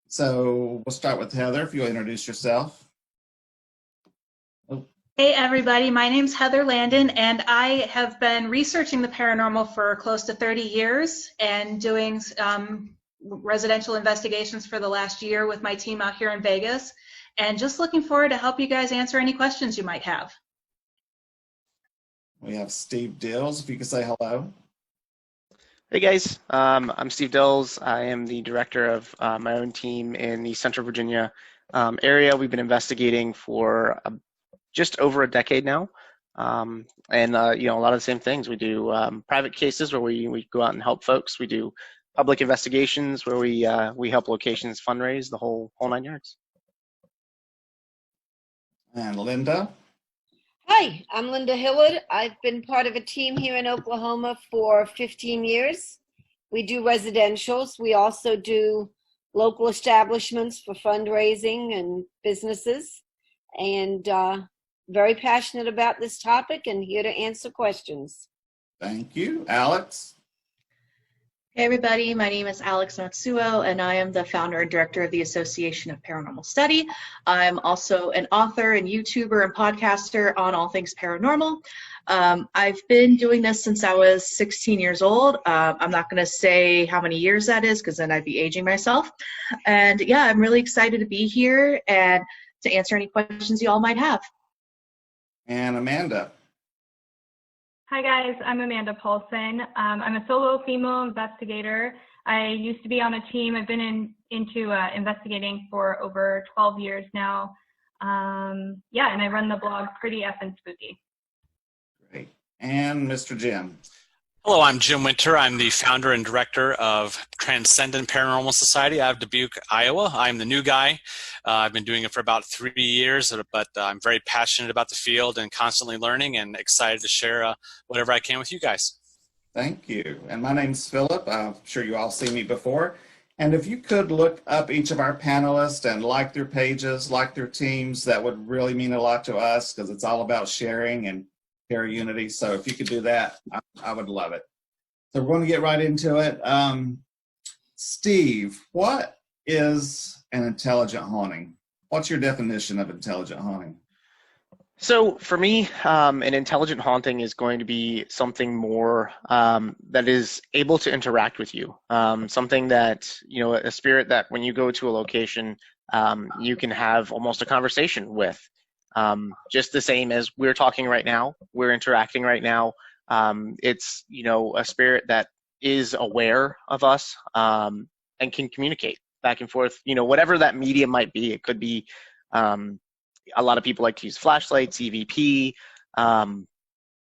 So we'll start with Heather, if you'll introduce yourself. Oh, Hey everybody, my name's Heather Landon and I have been researching the paranormal for close to 30 years and doing residential investigations for the last year with my team out here in Vegas, and just looking forward to help you guys answer any questions you might have. we have Steve Dills, if you could say hello. Hey guys, I'm Steve Dills. I am the director of my own team in the Central Virginia area. We've been investigating for just over a decade now, and a lot of the same things. We do private cases where we go out and help folks. We do public investigations where we help locations fundraise, the whole 9 yards. And Linda. Hi, I'm Linda Hillard. I've been part of a team here in Oklahoma for 15 years. We do residentials. We also do local establishments for fundraising and businesses. And very passionate about this topic and here to answer questions. Thank you. Alex. Hey everybody, my name is Alex Matsuo and I am the founder and director of the Association of Paranormal Study. I'm also an author and YouTuber and podcaster on all things paranormal. I've been doing this since I was 16 years old. I'm not going to say how many years that is because then I'd be aging myself. And yeah, I'm really excited to be here and to answer any questions you all might have. And Amanda. Hi guys, I'm Amanda Paulson. I'm a solo female investigator. I used to be on a team. I've been into investigating for over 12 years now. And I run the blog Pretty Effin' Spooky. Great. And Mr. Jim. Hello, I'm Jim Winter. I'm the founder and director of Transcendent Paranormal Society out of Dubuque, Iowa. I'm the new guy. I've been doing it for about 3 years, but I'm very passionate about the field and constantly learning and excited to share whatever I can with you guys. Thank you. And my name's Philip. I'm sure you all seen me before. And if you could look up each of our panelists and like their pages, like their teams, that would really mean a lot to us because it's all about sharing and care unity. So if you could do that, I would love it. So we're going to get right into it. Steve, what is an intelligent haunting? What's your definition of intelligent haunting? So for me, an intelligent haunting is going to be something more that is able to interact with you. Something that, a spirit that when you go to a location, you can have almost a conversation with. Just the same as we're talking right now, we're interacting right now. It's, a spirit that is aware of us and can communicate back and forth, whatever that medium might be. It could be, a lot of people like to use flashlights, EVP, the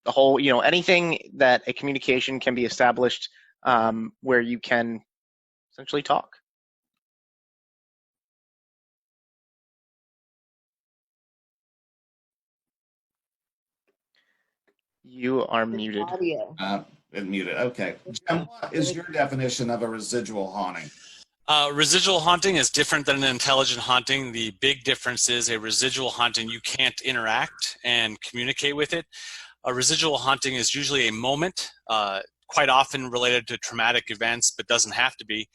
whole, anything that a communication can be established where you can essentially talk. You are muted. Audio. Muted. Okay. Jim, what is your definition of a residual haunting? Residual haunting is different than an intelligent haunting. The big difference is a residual haunting, you can't interact and communicate with it. A residual haunting is usually a moment, quite often related to traumatic events, but doesn't have to be,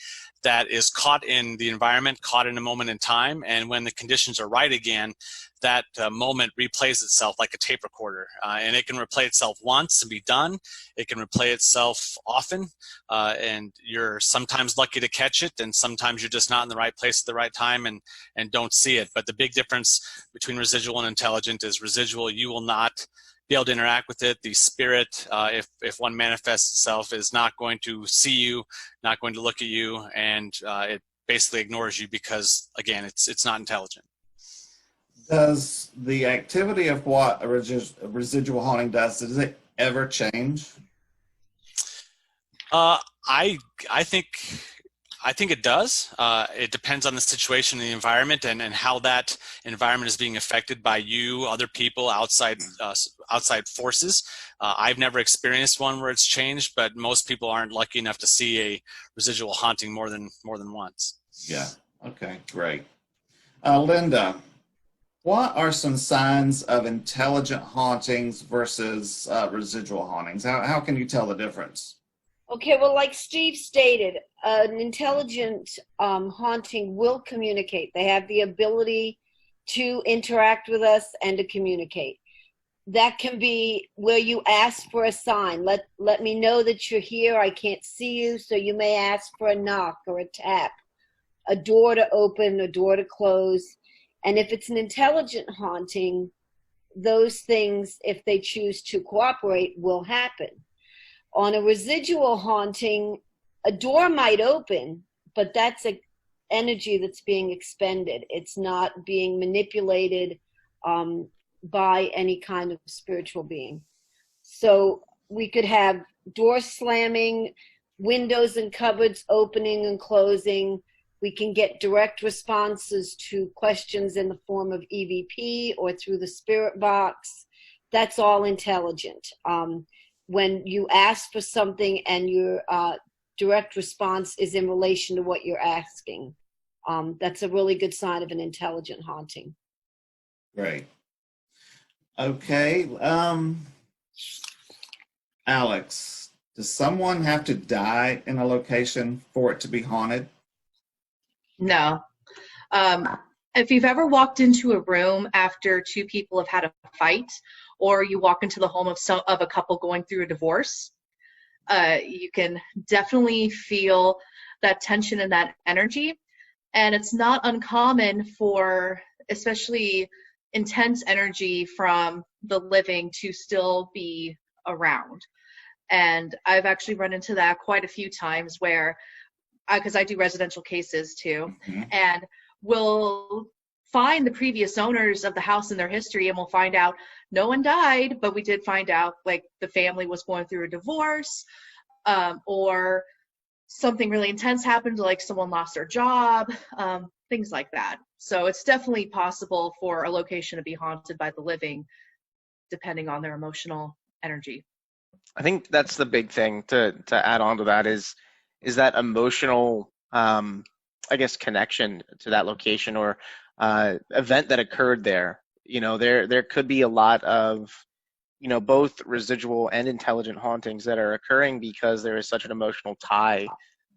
that is caught in the environment, caught in a moment in time, and when the conditions are right again, that moment replays itself like a tape recorder. And it can replay itself once and be done. It can replay itself often, and you're sometimes lucky to catch it, and sometimes you're just not in the right place at the right time and don't see it. But the big difference between residual and intelligent is residual, you will not be able to interact with it. The spirit, if one manifests itself, is not going to see you, not going to look at you, and it basically ignores you because, again, it's not intelligent. Does the activity of what a residual haunting does it ever change? I think it does. It depends on the situation, the environment, and how that environment is being affected by you, other people, outside forces. I've never experienced one where it's changed, but most people aren't lucky enough to see a residual haunting more than once. Yeah. Okay. Great. Linda, what are some signs of intelligent hauntings versus residual hauntings? How can you tell the difference? Okay, well, like Steve stated, an intelligent haunting will communicate. They have the ability to interact with us and to communicate. That can be where you ask for a sign. Let me know that you're here. I can't see you, so you may ask for a knock or a tap, a door to open, a door to close. And if it's an intelligent haunting, those things, if they choose to cooperate, will happen. On a residual haunting, a door might open, but that's an energy that's being expended. It's not being manipulated by any kind of spiritual being. So we could have doors slamming, windows and cupboards opening and closing. We can get direct responses to questions in the form of EVP or through the spirit box. That's all intelligent. When you ask for something and your direct response is in relation to what you're asking, that's a really good sign of an intelligent haunting. Great. Okay. Alex, does someone have to die in a location for it to be haunted? No. If you've ever walked into a room after two people have had a fight, or you walk into the home of a couple going through a divorce, you can definitely feel that tension and that energy. And it's not uncommon for especially intense energy from the living to still be around. And I've actually run into that quite a few times where, because I do residential cases too, and we'll find the previous owners of the house and their history, and we'll find out no one died, but we did find out like the family was going through a divorce, or something really intense happened, like someone lost their job, things like that. So it's definitely possible for a location to be haunted by the living, depending on their emotional energy. I think that's the big thing to add on to that is that emotional, I guess, connection to that location or event that occurred there. You know, there could be a lot of, you know, both residual and intelligent hauntings that are occurring because there is such an emotional tie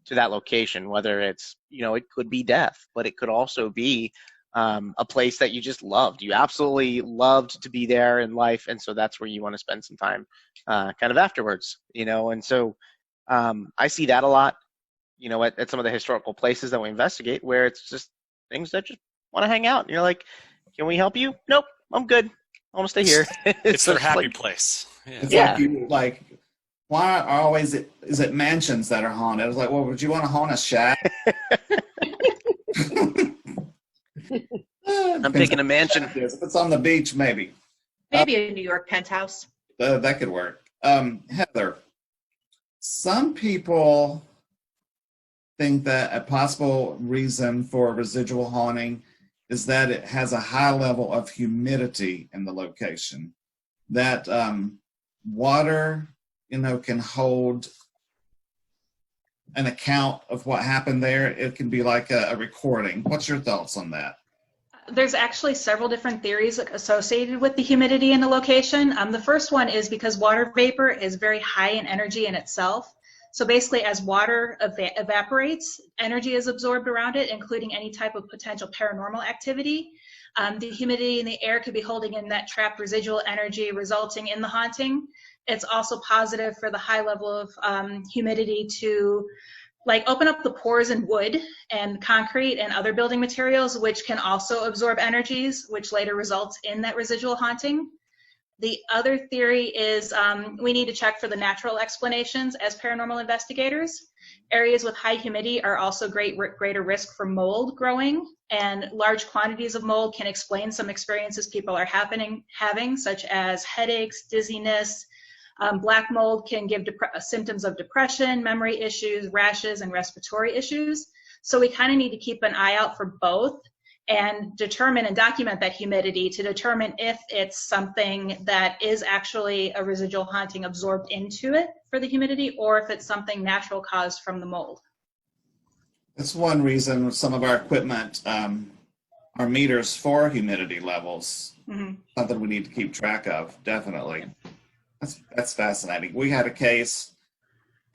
to that location, whether it's, you know, it could be death, but it could also be a place that you just loved. You absolutely loved to be there in life, and so that's where you want to spend some time kind of afterwards, you know. And so I see that a lot, you know, at some of the historical places that we investigate where it's just things that just want to hang out. And you're like, can we help you? Nope, I'm good. I want to stay here. It's So their happy like, place. Yeah. It's Yeah. like why are always is it mansions that are haunted? I was like, well, would you want to haunt a shack? I'm picking a mansion. If it's on the beach, maybe. Maybe a New York penthouse. That could work. Heather, some people think that a possible reason for a residual haunting is that it has a high level of humidity in the location. That water, you know, can hold an account of what happened there. It can be like a recording. What's your thoughts on that? There's actually several different theories associated with the humidity in the location. The first one is because water vapor is very high in energy in itself. So basically, as water evaporates, energy is absorbed around it, including any type of potential paranormal activity. The humidity in the air could be holding in that trapped residual energy, resulting in the haunting. It's also positive for the high level of humidity to open up the pores in wood and concrete and other building materials, which can also absorb energies, which later results in that residual haunting. The other theory is we need to check for the natural explanations as paranormal investigators. Areas with high humidity are also greater risk for mold growing, and large quantities of mold can explain some experiences people are having, such as headaches, dizziness. Black mold can give symptoms of depression, memory issues, rashes, and respiratory issues. So we kind of need to keep an eye out for both and determine and document that humidity to determine if it's something that is actually a residual haunting absorbed into it for the humidity, or if it's something natural caused from the mold. That's one reason some of our equipment are meters for humidity levels. Mm-hmm. Something we need to keep track of, definitely. That's fascinating. We had a case,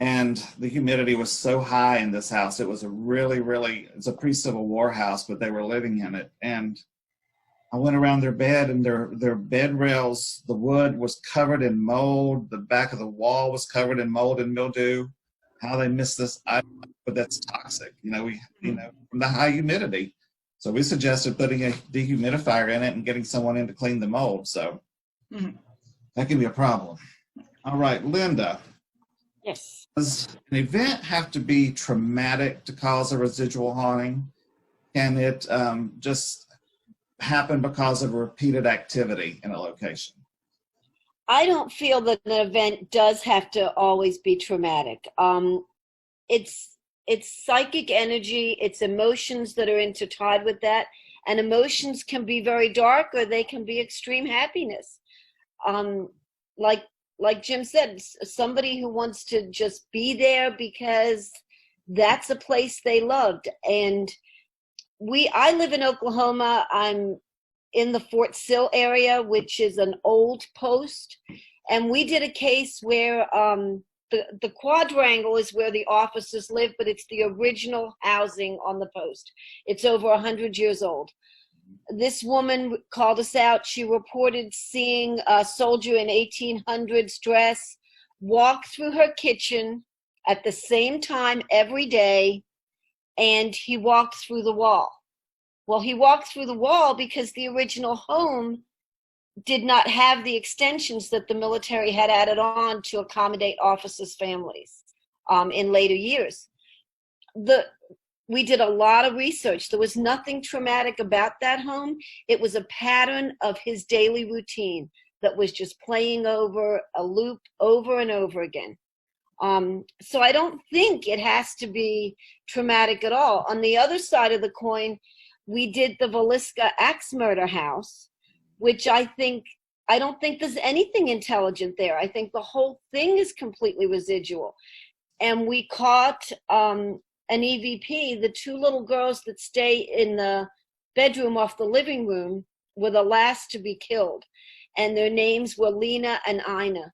And the humidity was so high in this house. It was it's a pre-Civil War house, but they were living in it. And I went around their bed, and their bed rails, the wood was covered in mold. The back of the wall was covered in mold and mildew. How they missed this, but that's toxic, from the high humidity. So we suggested putting a dehumidifier in it and getting someone in to clean the mold. So that can be a problem. All right, Linda. Yes. Does an event have to be traumatic to cause a residual haunting? Can it just happen because of repeated activity in a location? I don't feel that an event does have to always be traumatic. It's psychic energy, it's emotions that are intertwined with that, and emotions can be very dark or they can be extreme happiness. Like Jim said, somebody who wants to just be there because that's a place they loved. And I live in Oklahoma. I'm in the Fort Sill area, which is an old post. And we did a case where the quadrangle is where the officers live, but it's the original housing on the post. It's over 100 years old. This woman called us out. She reported seeing a soldier in 1800s dress walk through her kitchen at the same time every day, and he walked through the wall. Well, he walked through the wall because the original home did not have the extensions that the military had added on to accommodate officers' families in later years. We did a lot of research. There was nothing traumatic about that home. It was a pattern of his daily routine that was just playing over a loop over and over again. So I don't think it has to be traumatic at all. On the other side of the coin, we did the Villisca axe murder house, which I don't think there's anything intelligent there. I think the whole thing is completely residual. And we caught an EVP. The two little girls that stay in the bedroom off the living room were the last to be killed. And their names were Lena and Ina.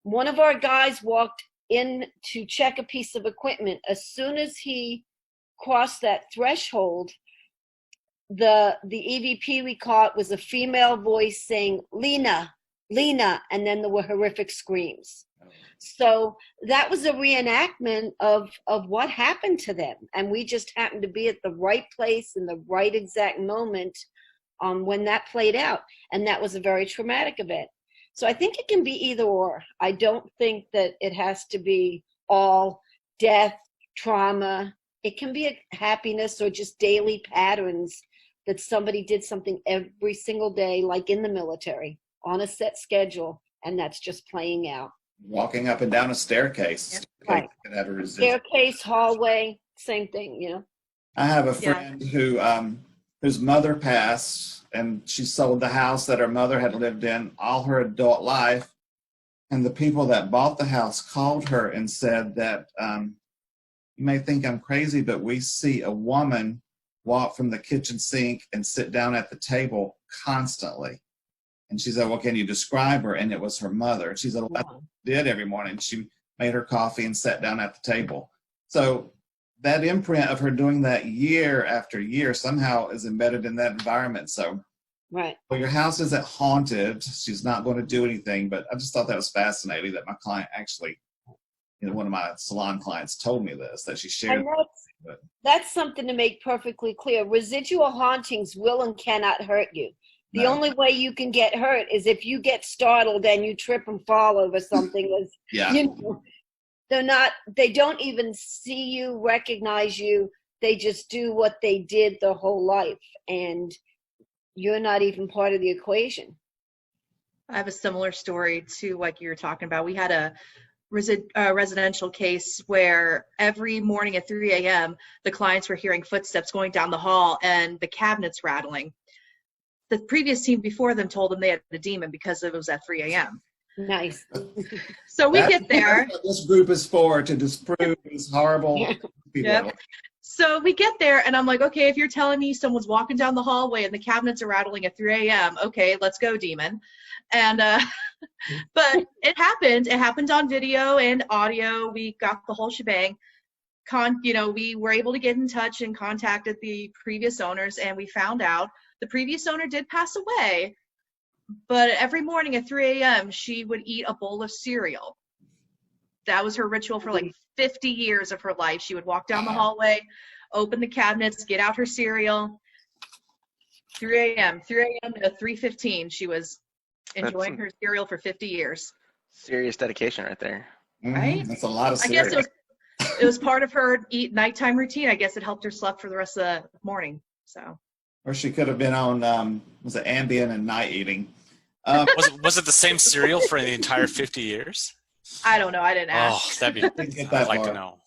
One of our guys walked in to check a piece of equipment. As soon as he crossed that threshold, the EVP we caught was a female voice saying, Lena, Lena, and then there were horrific screams. So that was a reenactment of what happened to them. And we just happened to be at the right place in the right exact moment when that played out. And that was a very traumatic event. So I think it can be either or. I don't think that it has to be all death, trauma. It can be a happiness or just daily patterns that somebody did something every single day, like in the military, on a set schedule, and that's just playing out. Walking up and down a staircase. Right. Staircase, hallway, same thing, I have a friend who whose mother passed, and she sold the house that her mother had lived in all her adult life. And the people that bought the house called her and said that, you may think I'm crazy, but we see a woman walk from the kitchen sink and sit down at the table constantly. And she said, well, can you describe her? And it was her mother. And she said, well, that's what she did every morning. She made her coffee and sat down at the table. So that imprint of her doing that year after year somehow is embedded in that environment. So right. Well, your house isn't haunted. She's not going to do anything. But I just thought that was fascinating that my client actually, one of my salon clients told me this, that she shared. That's something to make perfectly clear. Residual hauntings will and cannot hurt you. The only way you can get hurt is if you get startled and you trip and fall over something. They don't even see you, recognize you. They just do what they did their whole life. And you're not even part of the equation. I have a similar story to what you were talking about. We had a residential case where every morning at 3 a.m. the clients were hearing footsteps going down the hall and the cabinets rattling. The previous team before them told them they had a demon because it was at 3 a.m. Nice. So we get there. That's what this group is for, to disprove these horrible people. Yep. So we get there, and I'm like, okay, if you're telling me someone's walking down the hallway and the cabinets are rattling at 3 a.m., okay, let's go, demon. And but it happened. It happened on video and audio. We got the whole shebang. We were able to get in touch and contacted the previous owners, and we found out the previous owner did pass away. But every morning at 3 a.m., she would eat a bowl of cereal. That was her ritual for like 50 years of her life. She would walk down the hallway, open the cabinets, get out her cereal. 3 a.m. to 3:15, she was enjoying her cereal for 50 years. Serious dedication right there. Right? That's a lot of I cereal. guess it was part of her nighttime routine. I guess it helped her sleep for the rest of the morning. So. Or she could have been on, was it Ambien and night eating? Was it the same cereal for the entire 50 years? I don't know. I didn't ask. Oh, I'd like to know.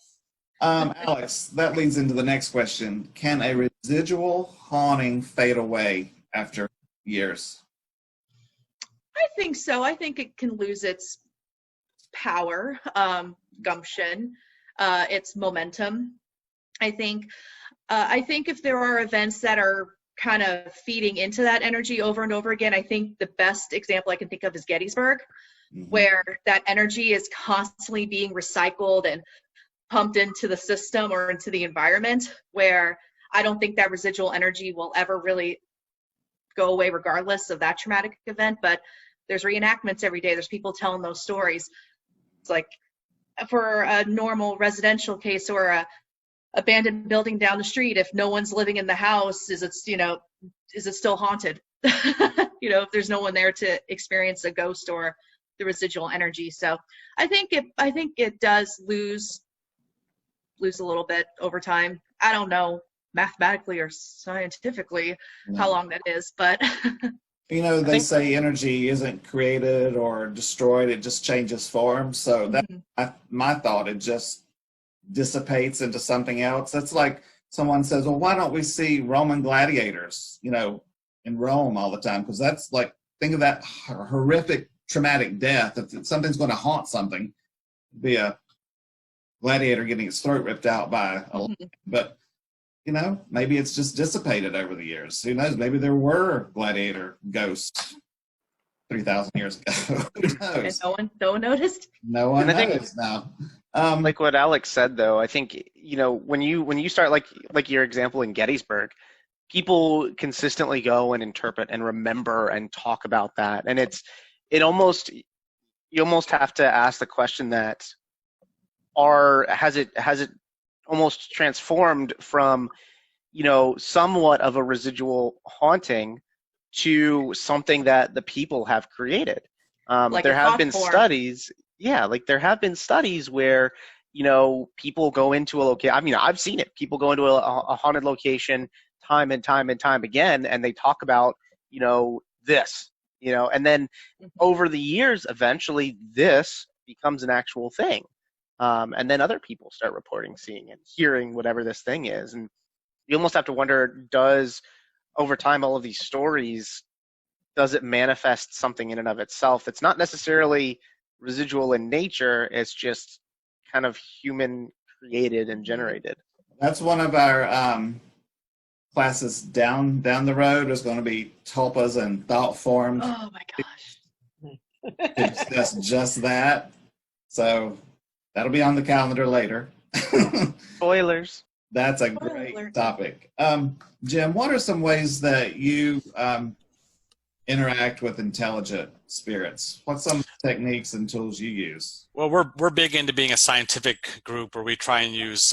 Alex, that leads into the next question. Can a residual haunting fade away after years? I think so. I think it can lose its power, gumption, its momentum. I think if there are events that are kind of feeding into that energy over and over again, I think the best example I can think of is Gettysburg, where that energy is constantly being recycled and pumped into the system or into the environment, where I don't think that residual energy will ever really go away regardless of that traumatic event. But there's reenactments every day. There's people telling those stories. It's like for a normal residential case or a abandoned building down the street, if no one's living in the house, is it still haunted? If there's no one there to experience a ghost or the residual energy. So I think it does lose a little bit over time. I don't know mathematically or scientifically how long that is, but they say energy isn't created or destroyed, it just changes form. So that's my thought. It just dissipates into something else. That's like someone says, well, why don't we see Roman gladiators, in Rome all the time? Because that's like, think of that horrific traumatic death. If something's going to haunt something, it'd be a gladiator getting its throat ripped out by a lion. But maybe it's just dissipated over the years. Who knows? Maybe there were gladiator ghosts 3,000 years ago. Who knows? And no one noticed. No one knows now. Like what Alex said, though, I think when you start like your example in Gettysburg, people consistently go and interpret and remember and talk about that, and you almost have to ask the question that has it almost transformed from somewhat of a residual haunting to something that the people have created. Like there have been form. studies. Yeah, like there have been studies where, people go into a location. I mean, I've seen it. People go into a haunted location time and time and time again, and they talk about, this, and then over the years, eventually this becomes an actual thing. And then other people start reporting seeing and hearing whatever this thing is. And you almost have to wonder, over time, all of these stories, does it manifest something in and of itself that's not necessarily residual in nature? It's just kind of human created and generated. That's one of our classes down the road is going to be tulpas and thought formed. Oh my gosh. To discuss just that. So that'll be on the calendar later. Spoilers. That's a great topic. Jim, what are some ways that you interact with intelligent spirits? What's some techniques and tools you use? Well, we're big into being a scientific group where we try and use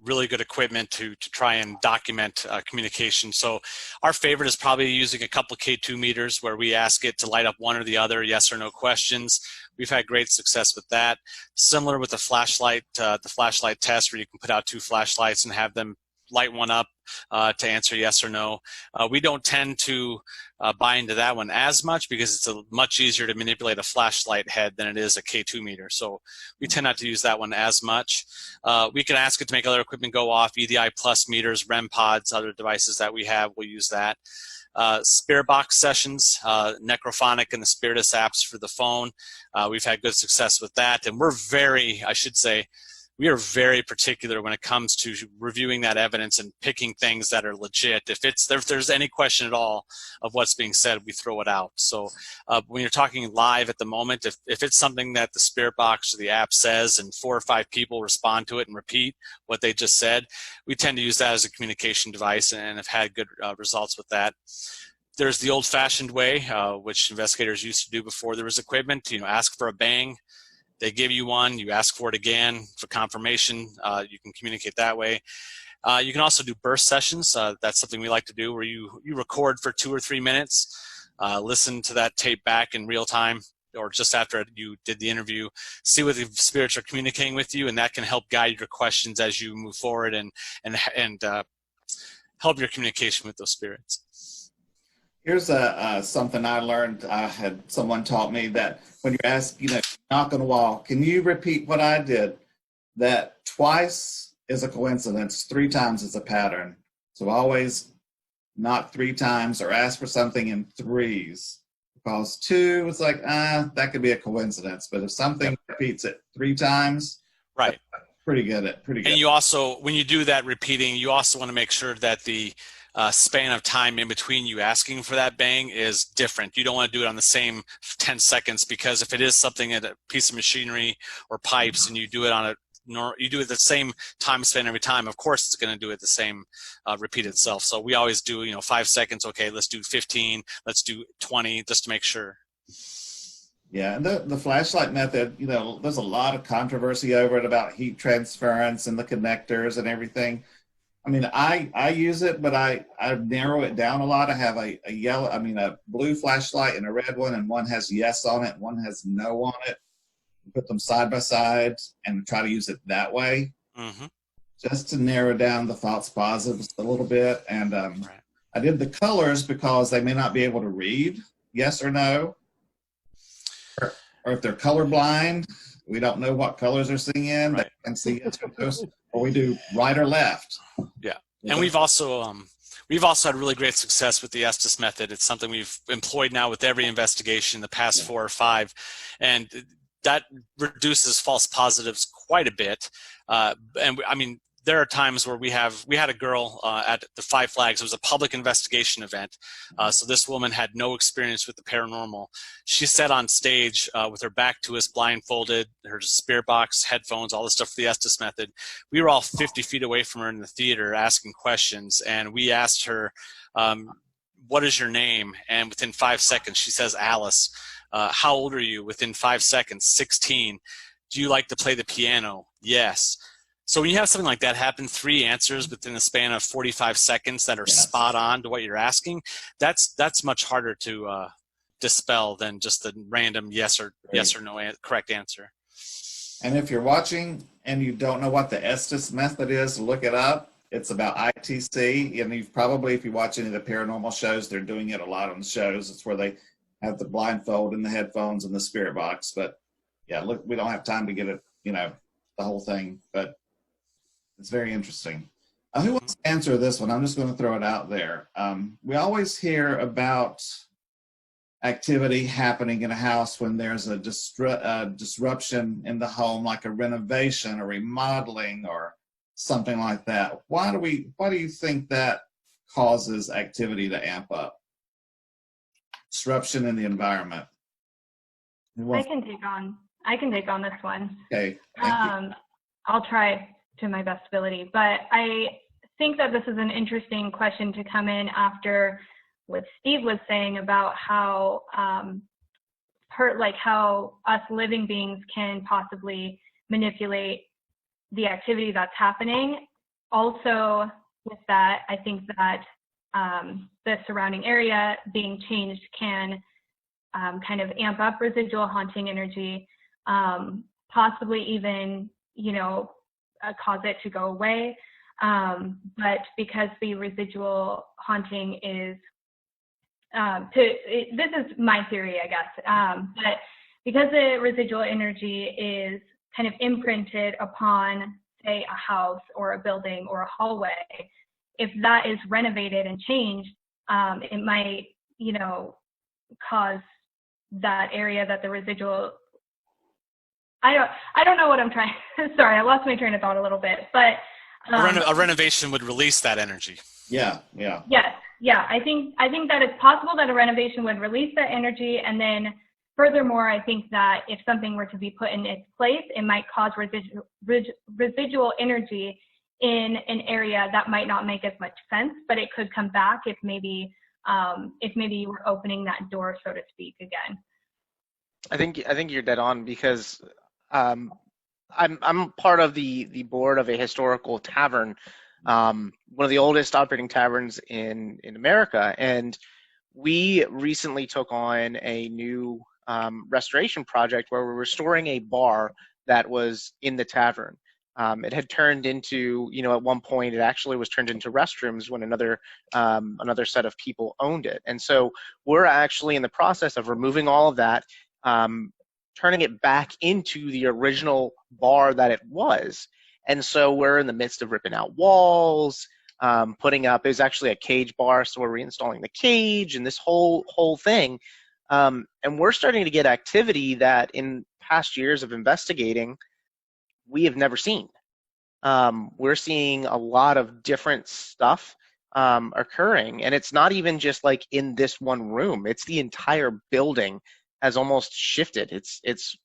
really good equipment to try and document communication. So our favorite is probably using a couple K2 meters where we ask it to light up one or the other, yes or no questions. We've had great success with that. Similar with the flashlight test, where you can put out 2 flashlights and have them light one up to answer yes or no. We don't tend to buy into that one as much because it's much easier to manipulate a flashlight head than it is a K2 meter. So we tend not to use that one as much. We can ask it to make other equipment go off, EDI plus meters, REM pods, other devices that we have, we'll use that. Spirit box sessions, Necrophonic and the Spiritus apps for the phone. We've had good success with that. And we're very, I should say, we are very particular when it comes to reviewing that evidence and picking things that are legit. If there's any question at all of what's being said, we throw it out. So when you're talking live at the moment, if it's something that the spirit box or the app says and 4 or 5 people respond to it and repeat what they just said, we tend to use that as a communication device and have had good results with that. There's the old-fashioned way, which investigators used to do before there was equipment. Ask for a bang. They give you one. You ask for it again for confirmation. You can communicate that way. You can also do burst sessions. That's something we like to do, where you record for 2 or 3 minutes, listen to that tape back in real time, or just after you did the interview, see what the spirits are communicating with you, and that can help guide your questions as you move forward and help your communication with those spirits. Here's something I learned. I had someone taught me that when you ask, knock on the wall, can you repeat what I did? That twice is a coincidence, 3 times is a pattern. So always knock 3 times or ask for something in 3s. Because 2, it's like, that could be a coincidence. But if something repeats it 3 times, right, pretty good. And you also, when you do that repeating, you also want to make sure that the span of time in between you asking for that bang is different. You don't want to do it on the same 10 seconds, because if it is something at a piece of machinery or pipes and you do it you do it the same time span every time, of course it's going to do it the same repeat itself. So we always do 5 seconds. Okay, let's do 15, let's do 20, just to make sure. Yeah, and the flashlight method, there's a lot of controversy over it about heat transference and the connectors and everything. I mean, I use it, but I narrow it down a lot. I have a blue flashlight and a red one, and one has yes on it, one has no on it. Put them side by side and try to use it that way, just to narrow down the false positives a little bit. And I did the colors because they may not be able to read yes or no, or if they're colorblind, we don't know what colors they're seeing in. They can see yes or no, or we do right or left. Yeah, and we've also had really great success with the Estes method. It's something we've employed now with every investigation in the past 4 or 5, and that reduces false positives quite a bit. There are times where we had a girl at the Five Flags. It was a public investigation event. So this woman had no experience with the paranormal. She sat on stage with her back to us, blindfolded, her spirit box, headphones, all the stuff for the Estes method. We were all 50 feet away from her in the theater asking questions, and we asked her, what is your name? And within 5 seconds, she says, Alice. How old are you? Within 5 seconds, 16. Do you like to play the piano? Yes. So when you have something like that happen, 3 answers within the span of 45 seconds that are spot on to what you're asking, that's much harder to dispel than just the random yes or no correct answer. And if you're watching and you don't know what the Estes method is, look it up. It's about ITC, and you've probably, if you watch any of the paranormal shows, they're doing it a lot on the shows. It's where they have the blindfold and the headphones and the spirit box. But yeah, look, we don't have time to get it, the whole thing, but it's very interesting. Who wants to answer this one? I'm just going to throw it out there. We always hear about activity happening in a house when there's a disruption in the home, like a renovation or remodeling or something like that. Why do you think that causes activity to amp up? Disruption in the environment. I can take on this one. Okay. I'll try to my best ability, but I think that this is an interesting question to come in after what Steve was saying about how how us living beings can possibly manipulate the activity that's happening. Also, with that, I think that the surrounding area being changed can kind of amp up residual haunting energy, possibly even, cause it to go away. But because the residual haunting is, this is my theory, I guess, but because the residual energy is kind of imprinted upon, say, a house or a building or a hallway, if that is renovated and changed, it might, cause that area that the residual I don't know what I'm trying. Sorry, I lost my train of thought a little bit, but A renovation would release that energy. Yeah. yes, yeah. I think that it's possible that a renovation would release that energy, and then furthermore, I think that if something were to be put in its place, it might cause residual energy in an area that might not make as much sense, but it could come back if maybe you were opening that door, so to speak, again. I think you're dead on, because I'm part of the board of a historical tavern, one of the oldest operating taverns in America, and we recently took on a new restoration project where we're restoring a bar that was in the tavern. It had turned into, at one point, it actually was turned into restrooms when another set of people owned it. And so we're actually in the process of removing all of that, turning it back into the original bar that it was. And so we're in the midst of ripping out walls, putting up, it was actually a cage bar, so we're reinstalling the cage and this whole thing. And we're starting to get activity that in past years of investigating, we have never seen. We're seeing a lot of different stuff occurring, and it's not even just like in this one room. It's the entire building has almost shifted. It's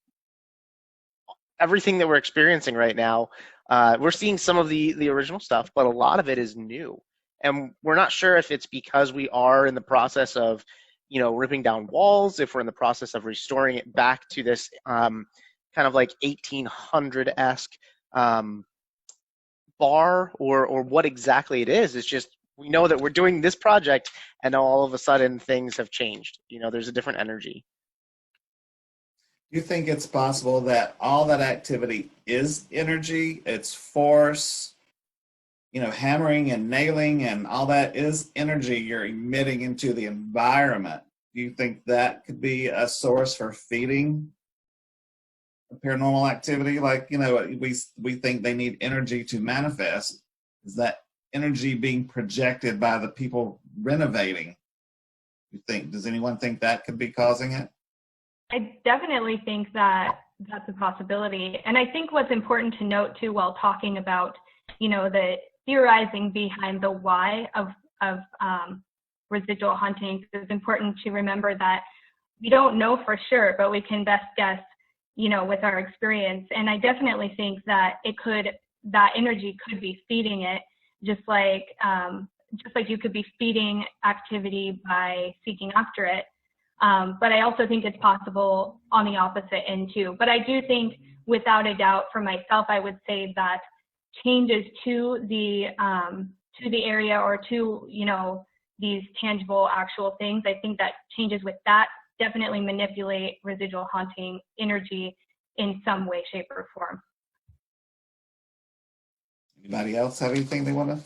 everything that we're experiencing right now. We're seeing some of the original stuff, but a lot of it is new, and we're not sure if it's because we are in the process of ripping down walls, if we're in the process of restoring it back to this kind of like 1800-esque bar, or what exactly it is. It's just we know that we're doing this project, and all of a sudden things have changed. There's a different energy. Do you think it's possible that all that activity is energy? It's force, hammering and nailing and all that is energy you're emitting into the environment. Do you think that could be a source for feeding paranormal activity? Like, we think they need energy to manifest. Is that energy being projected by the people renovating? Does anyone think that could be causing it? I definitely think that that's a possibility. And I think what's important to note too, while talking about, the theorizing behind the why of residual hauntings, is important to remember that we don't know for sure, but we can best guess, with our experience. And I definitely think that that energy could be feeding it, just like you could be feeding activity by seeking after it. But I also think it's possible on the opposite end too. But I do think, without a doubt, for myself, I would say that changes to the area, or to these tangible, actual things, I think that changes with that definitely manipulate residual haunting energy in some way, shape, or form. Anybody else have anything they want to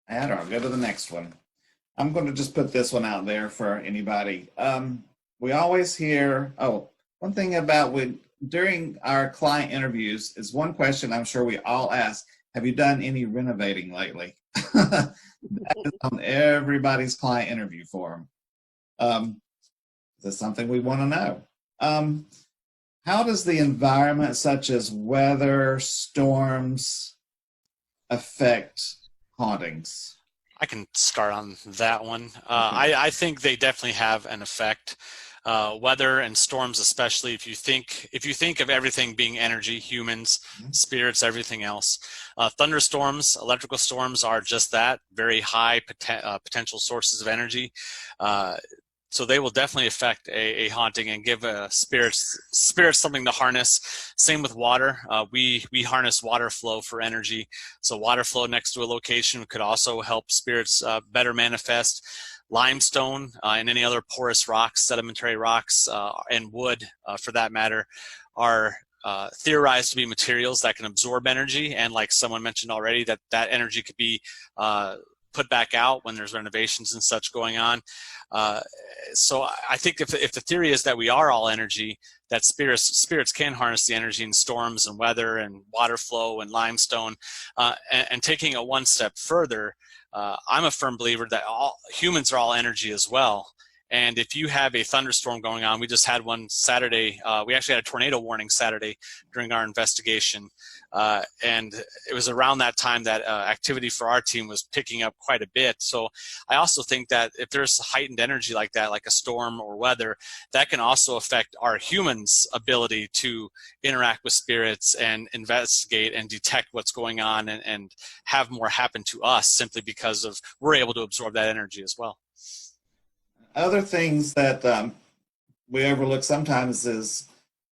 add, or I'll go to the next one? I'm going to just put this one out there for anybody. We always hear, one thing about during our client interviews is one question I'm sure we all ask: have you done any renovating lately? That is on everybody's client interview form. That's something we want to know. How does the environment, such as weather, storms, affect hauntings? I can start on that one. I think they definitely have an effect. Weather and storms, especially if you think of everything being energy, humans, spirits, everything else. Thunderstorms, electrical storms are just that, very high potential sources of energy. So they will definitely affect a haunting and give spirits something to harness. Same with water. We harness water flow for energy. So water flow next to a location could also help spirits better manifest. Limestone and any other porous rocks, sedimentary rocks, and wood, for that matter, are theorized to be materials that can absorb energy. And like someone mentioned already, that energy could be put back out when there's renovations and such going on. So I think if the theory is that we are all energy, that spirits can harness the energy in storms and weather and water flow and limestone, and taking it one step further, I'm a firm believer that all humans are all energy as well. And if you have a thunderstorm going on, we just had one Saturday. We actually had a tornado warning Saturday during our investigation. And it was around that time that activity for our team was picking up quite a bit. So I also think that if there's heightened energy like that, like a storm or weather, that can also affect our humans' ability to interact with spirits and investigate and detect what's going on and have more happen to us simply because of we're able to absorb that energy as well. Other things that we overlook sometimes is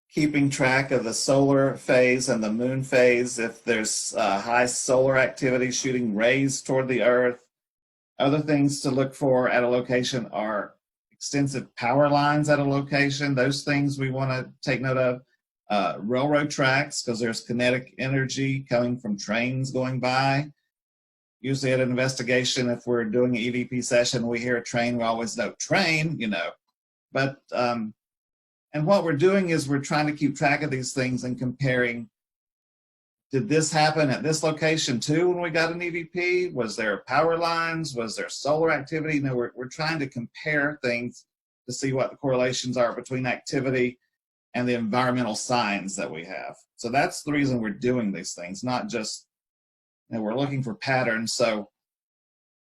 keeping track of the solar phase and the moon phase. If there's high solar activity shooting rays toward the earth. Other things to look for at a location are extensive power lines at a location. Those things we want to take note of. Railroad tracks, because there's kinetic energy coming from trains going by. Usually at an investigation, if we're doing an EVP session, we hear a train, we always know train, But, and what we're doing is we're trying to keep track of these things and comparing, did this happen at this location too when we got an EVP? Was there power lines? Was there solar activity? We're trying to compare things to see what the correlations are between activity and the environmental signs that we have. So that's the reason we're doing these things, not just, we're looking for patterns. So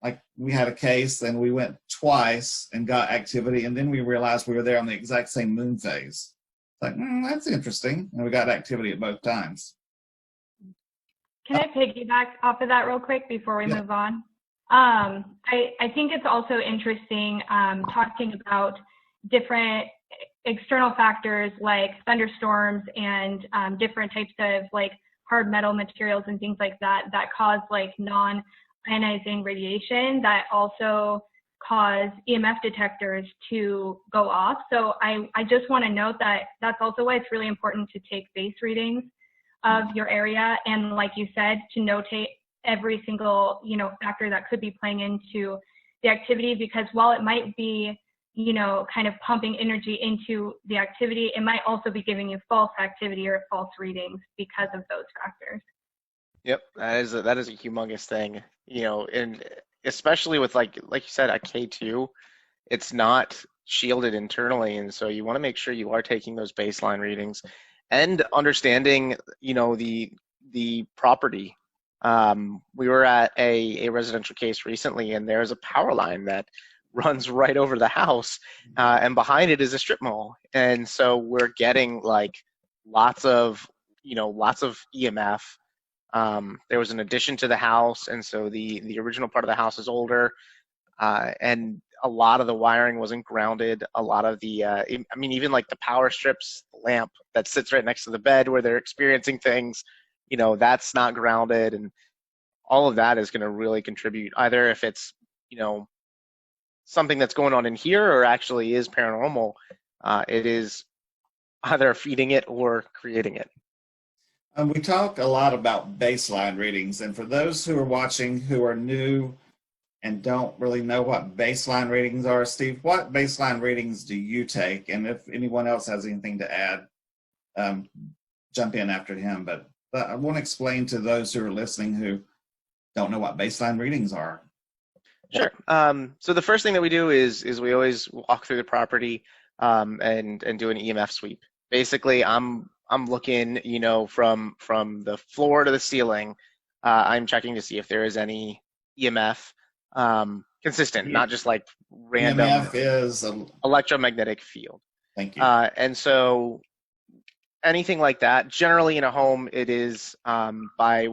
like we had a case and we went twice and got activity, and then we realized we were there on the exact same moon phase. Like, that's interesting. And we got activity at both times. Can I piggyback off of that real quick before we move on? I think it's also interesting talking about different external factors like thunderstorms and different types of like hard metal materials and things like that that cause like non-ionizing radiation that also cause EMF detectors to go off. So I just want to note that that's also why it's really important to take base readings of your area, and like you said, to notate every single factor that could be playing into the activity, because while it might be kind of pumping energy into the activity, it might also be giving you false activity or false readings because of those factors. Yep, that is a humongous thing, and especially with like you said at K2, it's not shielded internally, and so you want to make sure you are taking those baseline readings and understanding, the property. We were at a residential case recently, and there's a power line that runs right over the house, and behind it is a strip mall, and so we're getting like lots of EMF. There was an addition to the house, and so the original part of the house is older, and a lot of the wiring wasn't grounded. A lot of the, even like the power strips, the lamp that sits right next to the bed where they're experiencing things, that's not grounded, and all of that is going to really contribute, either if it's, something that's going on in here or actually is paranormal, it is either feeding it or creating it. We talk a lot about baseline readings, and for those who are watching who are new and don't really know what baseline readings are, Steve, what baseline readings do you take? And if anyone else has anything to add, jump in after him. But I want to explain to those who are listening who don't know what baseline readings are. Sure. So the first thing that we do is we always walk through the property and do an EMF sweep. Basically, I'm looking, from the floor to the ceiling. I'm checking to see if there is any EMF consistent, not just like random. EMF is electromagnetic field. Thank you. And so anything like that, generally in a home, it is by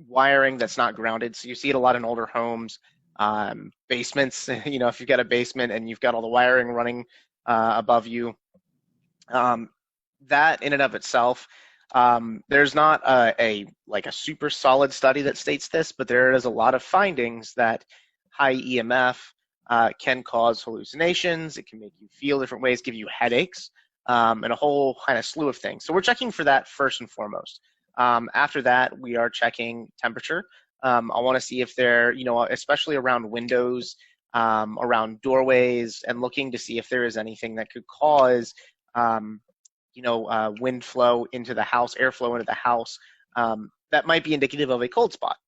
wiring that's not grounded. So you see it a lot in older homes, basements. If you've got a basement and you've got all the wiring running above you, that in and of itself, there's not a super solid study that states this, but there is a lot of findings that high EMF can cause hallucinations. It can make you feel different ways, give you headaches, and a whole kind of slew of things. So we're checking for that first and foremost. After that, we are checking temperature. I want to see if they're, especially around windows, around doorways, and looking to see if there is anything that could cause, wind flow into the house, airflow into the house, that might be indicative of a cold spot.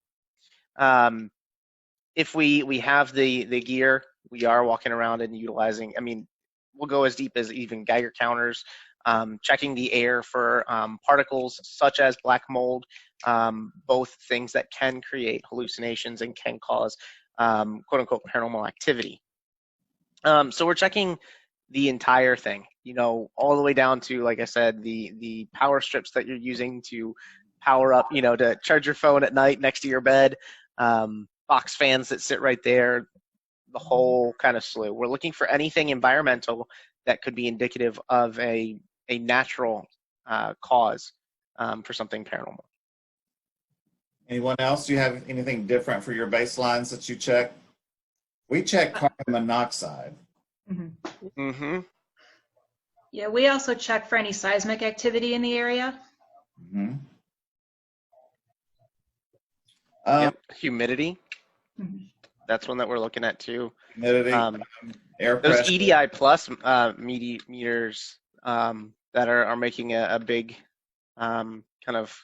If we have the gear, we are walking around and utilizing, we'll go as deep as even Geiger counters, checking the air for particles such as black mold, both things that can create hallucinations and can cause quote unquote paranormal activity. So we're checking the entire thing, all the way down to, like I said, the power strips that you're using to power up, to charge your phone at night next to your bed, box fans that sit right there, the whole kind of slew. We're looking for anything environmental that could be indicative of a natural cause for something paranormal. Anyone else? Do you have anything different for your baselines that you check? We check carbon monoxide. Mm-hmm. Yeah, we also check for any seismic activity in the area. Mm-hmm. Yep. Humidity. Mhm. That's one that we're looking at too. Humidity, air Those pressure. EDI plus meters that are making a big kind of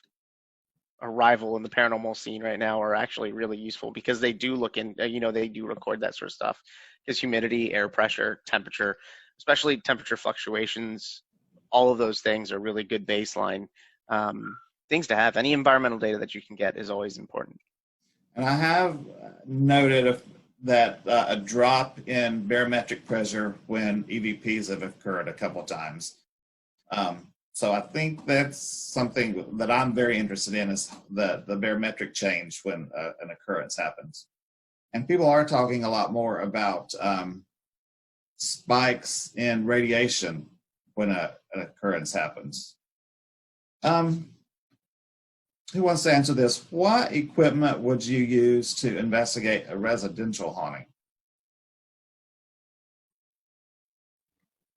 arrival in the paranormal scene right now are actually really useful because they do look in, they do record that sort of stuff. Because humidity, air pressure, temperature, especially temperature fluctuations, all of those things are really good baseline things to have. Any environmental data that you can get is always important. And I have noted that a drop in barometric pressure when EVPs have occurred a couple of times. So I think that's something that I'm very interested in, is the barometric change when an occurrence happens. And people are talking a lot more about spikes in radiation when an occurrence happens. Who wants to answer this? What equipment would you use to investigate a residential haunting?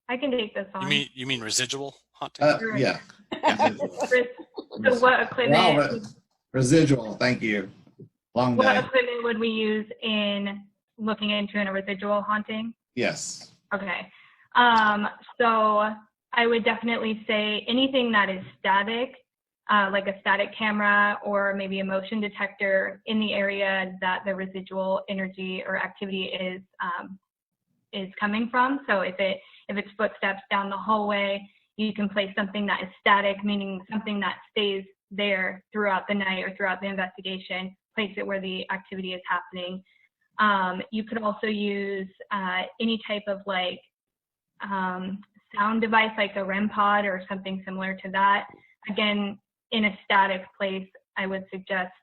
I can take this on. You mean residual haunting? Yeah. So what equipment? Residual, thank you. Long day. What equipment would we use in looking into a residual haunting? Yes. Okay. So I would definitely say anything that is static, like a static camera or maybe a motion detector in the area that the residual energy or activity is coming from. So if it's footsteps down the hallway, you can place something that is static, meaning something that stays there throughout the night or throughout the investigation, place it where the activity is happening. You could also use any type of sound device like a REM pod or something similar to that. Again, in a static place, I would suggest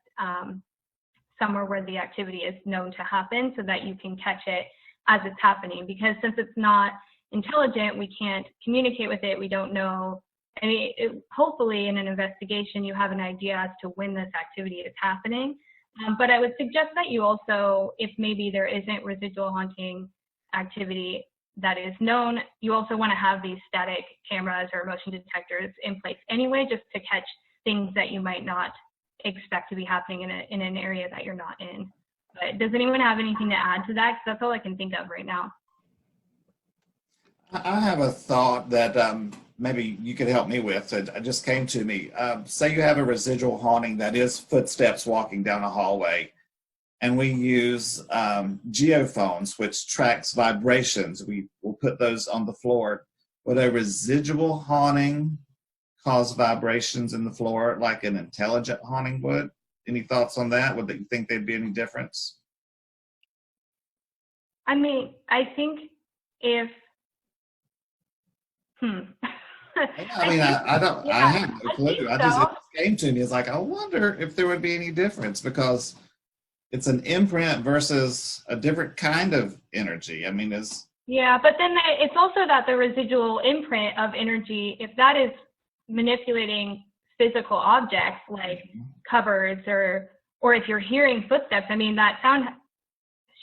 somewhere where the activity is known to happen so that you can catch it as it's happening. Because since it's not intelligent, we can't communicate with it. We don't know. I mean, hopefully in an investigation, you have an idea as to when this activity is happening. But I would suggest that you also, if maybe there isn't residual haunting activity that is known, you also want to have these static cameras or motion detectors in place anyway, just to catch things that you might not expect to be happening in an area that you're not in. But does anyone have anything to add to that? Because that's all I can think of right now. I have a thought that maybe you could help me with. It just came to me. Say you have a residual haunting that is footsteps walking down a hallway, and we use geophones, which tracks vibrations. We will put those on the floor. Would a residual haunting cause vibrations in the floor like an intelligent haunting would? Any thoughts on that? Would you think there'd be any difference? I mean, I think if I mean, I don't. Yeah, I have no clue. It just came to me. It's like, I wonder if there would be any difference, because it's an imprint versus a different kind of energy. I mean, yeah, but then it's also that the residual imprint of energy, if that is manipulating physical objects like cupboards, or if you're hearing footsteps, I mean, that sound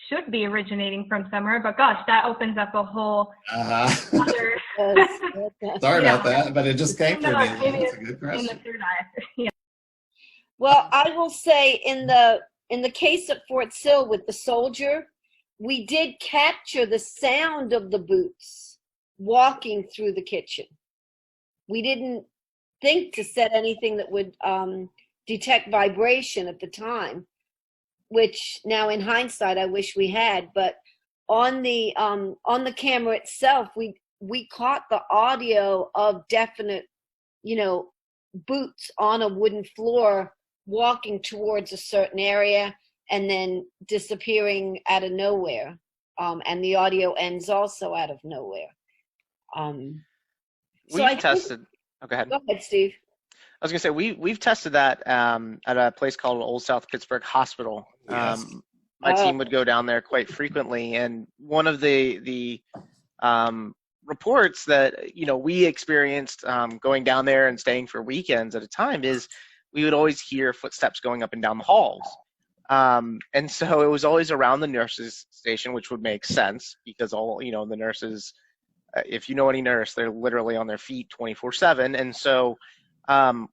should be originating from somewhere, but gosh, that opens up a whole other... Sorry about that, but it just came to me. That's a good question. In the third eye. Yeah. Well, I will say in the case at Fort Sill with the soldier, we did capture the sound of the boots walking through the kitchen. We didn't think to set anything that would detect vibration at the time, which now in hindsight I wish we had. But on the camera itself, we caught the audio of definite, you know, boots on a wooden floor walking towards a certain area and then disappearing out of nowhere. And the audio ends also out of nowhere. So We've tested. Oh, go ahead. Go ahead, Steve. I was gonna say we've tested that at a place called Old South Pittsburgh Hospital. Yes. My team would go down there quite frequently, and one of the reports that we experienced going down there and staying for weekends at a time is we would always hear footsteps going up and down the halls. And so it was always around the nurses' station, which would make sense because all the nurses, if you know any nurse, they're literally on their feet 24/7. And so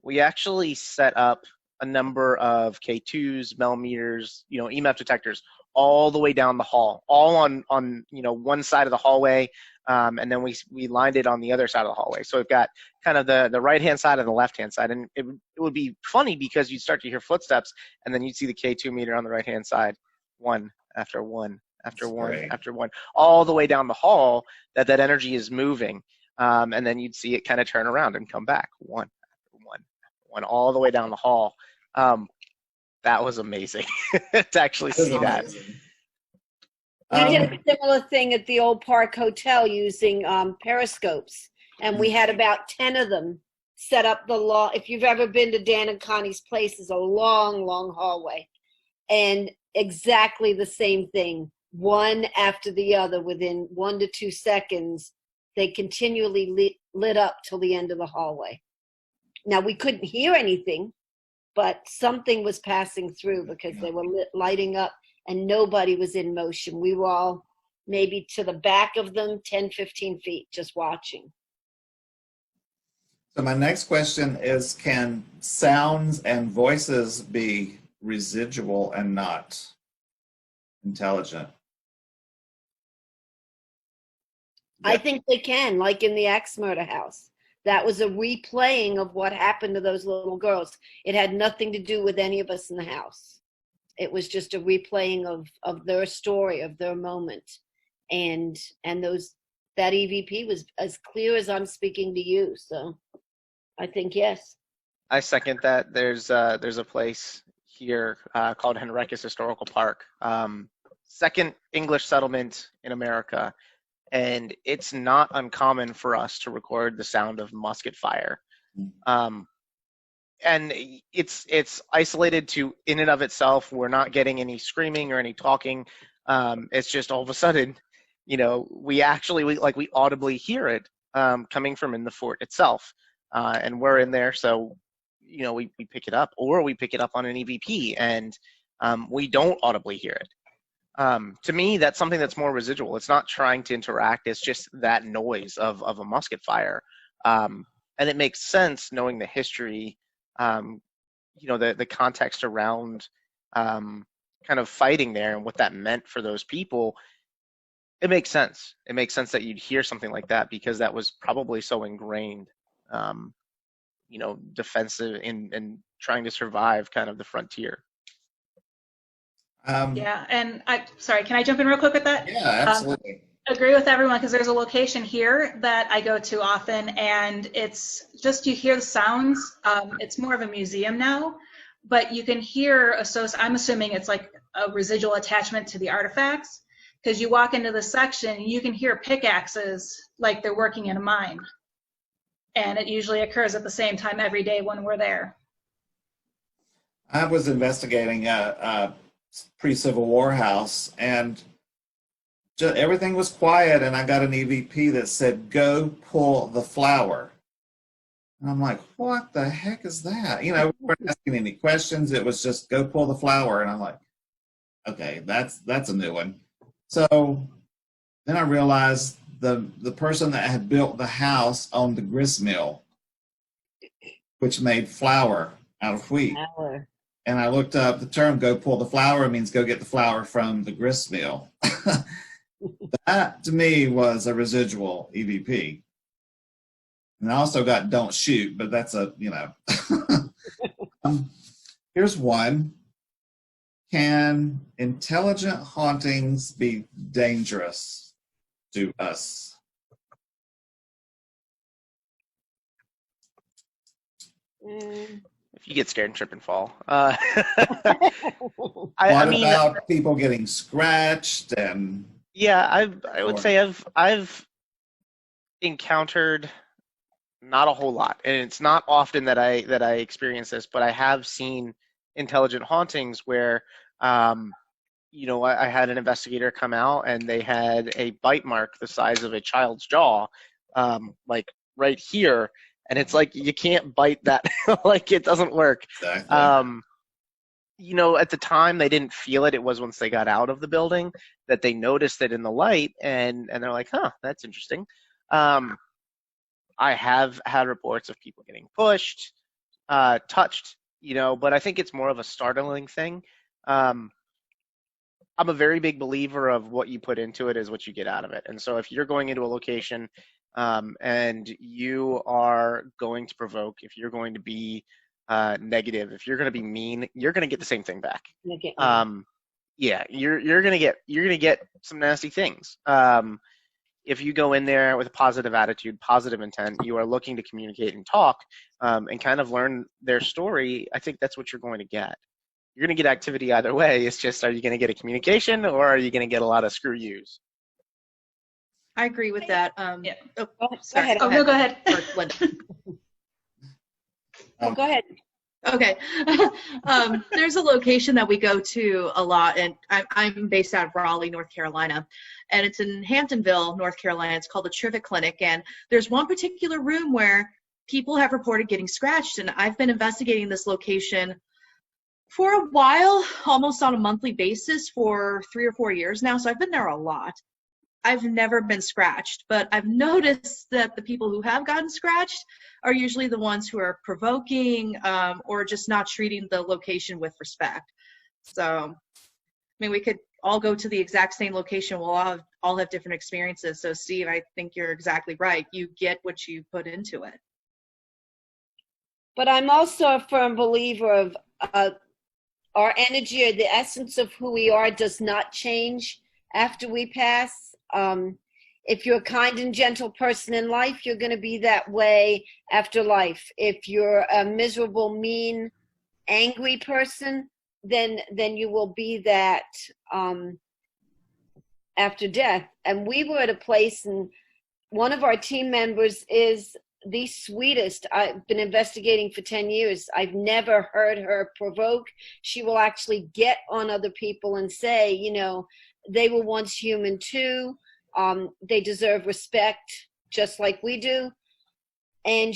we actually set up a number of K2s, millimeters, EMF detectors all the way down the hall, all on one side of the hallway, and then we lined it on the other side of the hallway. So we've got kind of the right-hand side and the left-hand side, and it would be funny because you'd start to hear footsteps, and then you'd see the K2 meter on the right-hand side, one after one after one after one, all the way down the hall. That energy is moving, and then you'd see it kind of turn around and come back, one after one after one, all the way down the hall. That was amazing to actually see that. We did a similar thing at the Old Park Hotel using periscopes, and we had about 10 of them set up if you've ever been to Dan and Connie's place, is a long, long hallway, and exactly the same thing, one after the other, within 1 to 2 seconds, they continually lit up till the end of the hallway. Now, we couldn't hear anything, but something was passing through because they were lighting up and nobody was in motion. We were all maybe to the back of them, 10, 15 feet, just watching. So my next question is, can sounds and voices be residual and not intelligent? I think they can, like in the axe murder house. That was a replaying of what happened to those little girls. It had nothing to do with any of us in the house. It was just a replaying of their story, of their moment. And that EVP was as clear as I'm speaking to you. So I think yes. I second that. There's a place here called Henricus Historical Park, second English settlement in America. And it's not uncommon for us to record the sound of musket fire. And it's isolated to, in and of itself, we're not getting any screaming or any talking. It's just all of a sudden, we audibly hear it coming from in the fort itself. And we're in there, so, we pick it up, or we pick it up on an EVP, and we don't audibly hear it. To me, that's something that's more residual. It's not trying to interact. It's just that noise of a musket fire. And it makes sense knowing the history, the context around kind of fighting there and what that meant for those people. It makes sense. It makes sense that you'd hear something like that because that was probably so ingrained, defensive and trying to survive kind of the frontier. Yeah, and sorry, can I jump in real quick with that? Yeah, absolutely. Agree with everyone, because there's a location here that I go to often, and it's just, you hear the sounds. It's more of a museum now, but you can hear, I'm assuming it's like a residual attachment to the artifacts, because you walk into the section and you can hear pickaxes like they're working in a mine. And it usually occurs at the same time every day when we're there. I was investigating a pre-Civil War house, and everything was quiet, and I got an EVP that said, "Go pull the flower." And I'm like, what the heck is that? We weren't asking any questions. It was just, "Go pull the flower." And I'm like, okay, that's a new one. So then I realized the person that had built the house owned the grist mill, which made flour out of wheat. Flour. And I looked up the term, "go pull the flour," means go get the flour from the grist mill. That, to me, was a residual EVP. And I also got "don't shoot," but that's here's one. Can intelligent hauntings be dangerous to us? If you get scared and trip and fall. What I mean, about people getting scratched and yeah, I would say I've encountered not a whole lot, and it's not often that I experience this, but I have seen intelligent hauntings where, I had an investigator come out and they had a bite mark the size of a child's jaw, like right here, and it's like you can't bite that, like it doesn't work. exactly? At the time they didn't feel it. It was once they got out of the building that they noticed it in the light, and they're like, huh, that's interesting. I have had reports of people getting pushed, touched, but I think it's more of a startling thing. I'm a very big believer of what you put into it is what you get out of it. And so if you're going into a location and you are going to provoke, if you're going to be negative, if you're going to be mean, you're going to get the same thing back. Okay. Yeah, you're going to get some nasty things. If you go in there with a positive attitude, positive intent, you are looking to communicate and talk and kind of learn their story, I think that's what you're going to get. You're going to get activity either way. It's just, are you going to get a communication or are you going to get a lot of screw yous? I agree with that. Yeah. Oh, Go sorry. ahead. Oh, no, go ahead. Or Linda. Go ahead. Okay. There's a location that we go to a lot, and I'm based out of Raleigh, North Carolina, and it's in Hamptonville, North Carolina. It's called the Trivet Clinic, and there's one particular room where people have reported getting scratched, and I've been investigating this location for a while, almost on a monthly basis for 3 or 4 years now, so I've been there a lot. I've never been scratched, but I've noticed that the people who have gotten scratched are usually the ones who are provoking or just not treating the location with respect. So, I mean, we could all go to the exact same location. We'll all have different experiences. So, Steve, I think you're exactly right. You get what you put into it. But I'm also a firm believer of our energy, or the essence of who we are, does not change after we pass. If you're a kind and gentle person in life, you're going to be that way after life. If you're a miserable, mean, angry person, then you will be that after death. And we were at a place, and one of our team members is the sweetest. I've been investigating for 10 years. I've never heard her provoke. She will actually get on other people and say, they were once human too. They deserve respect just like we do. And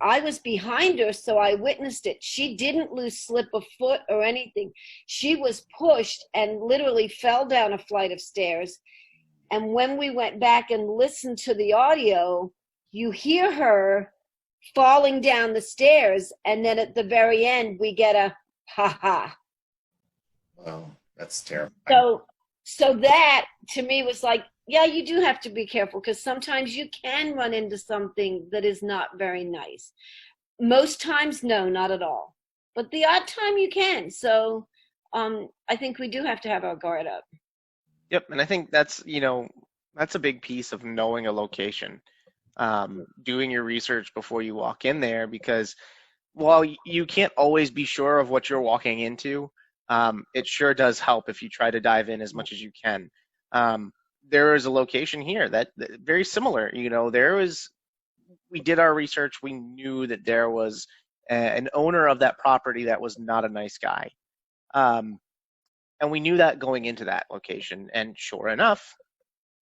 I was behind her, so I witnessed it. She didn't slip a foot or anything. She was pushed and literally fell down a flight of stairs. And when we went back and listened to the audio, you hear her falling down the stairs. And then at the very end, we get a ha-ha. Well, that's terrible. So that to me was like, yeah, you do have to be careful, because sometimes you can run into something that is not very nice. Most times, no, not at all. But the odd time you can. So I think we do have to have our guard up. Yep, and I think that's a big piece of knowing a location, doing your research before you walk in there, because while you can't always be sure of what you're walking into, it sure does help if you try to dive in as much as you can. There is a location here that very similar. We did our research. We knew that there was an owner of that property that was not a nice guy. And we knew that going into that location. And sure enough,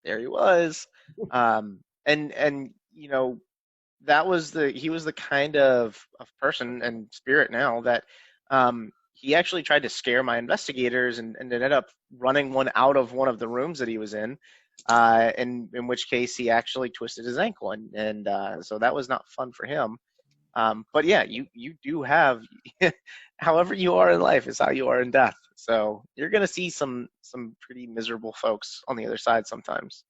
there he was. He was the kind of person and spirit now that he actually tried to scare my investigators and ended up running one out of one of the rooms that he was in which case he actually twisted his ankle. And so that was not fun for him. But yeah, you do have, however you are in life is how you are in death. So you're going to see some pretty miserable folks on the other side sometimes.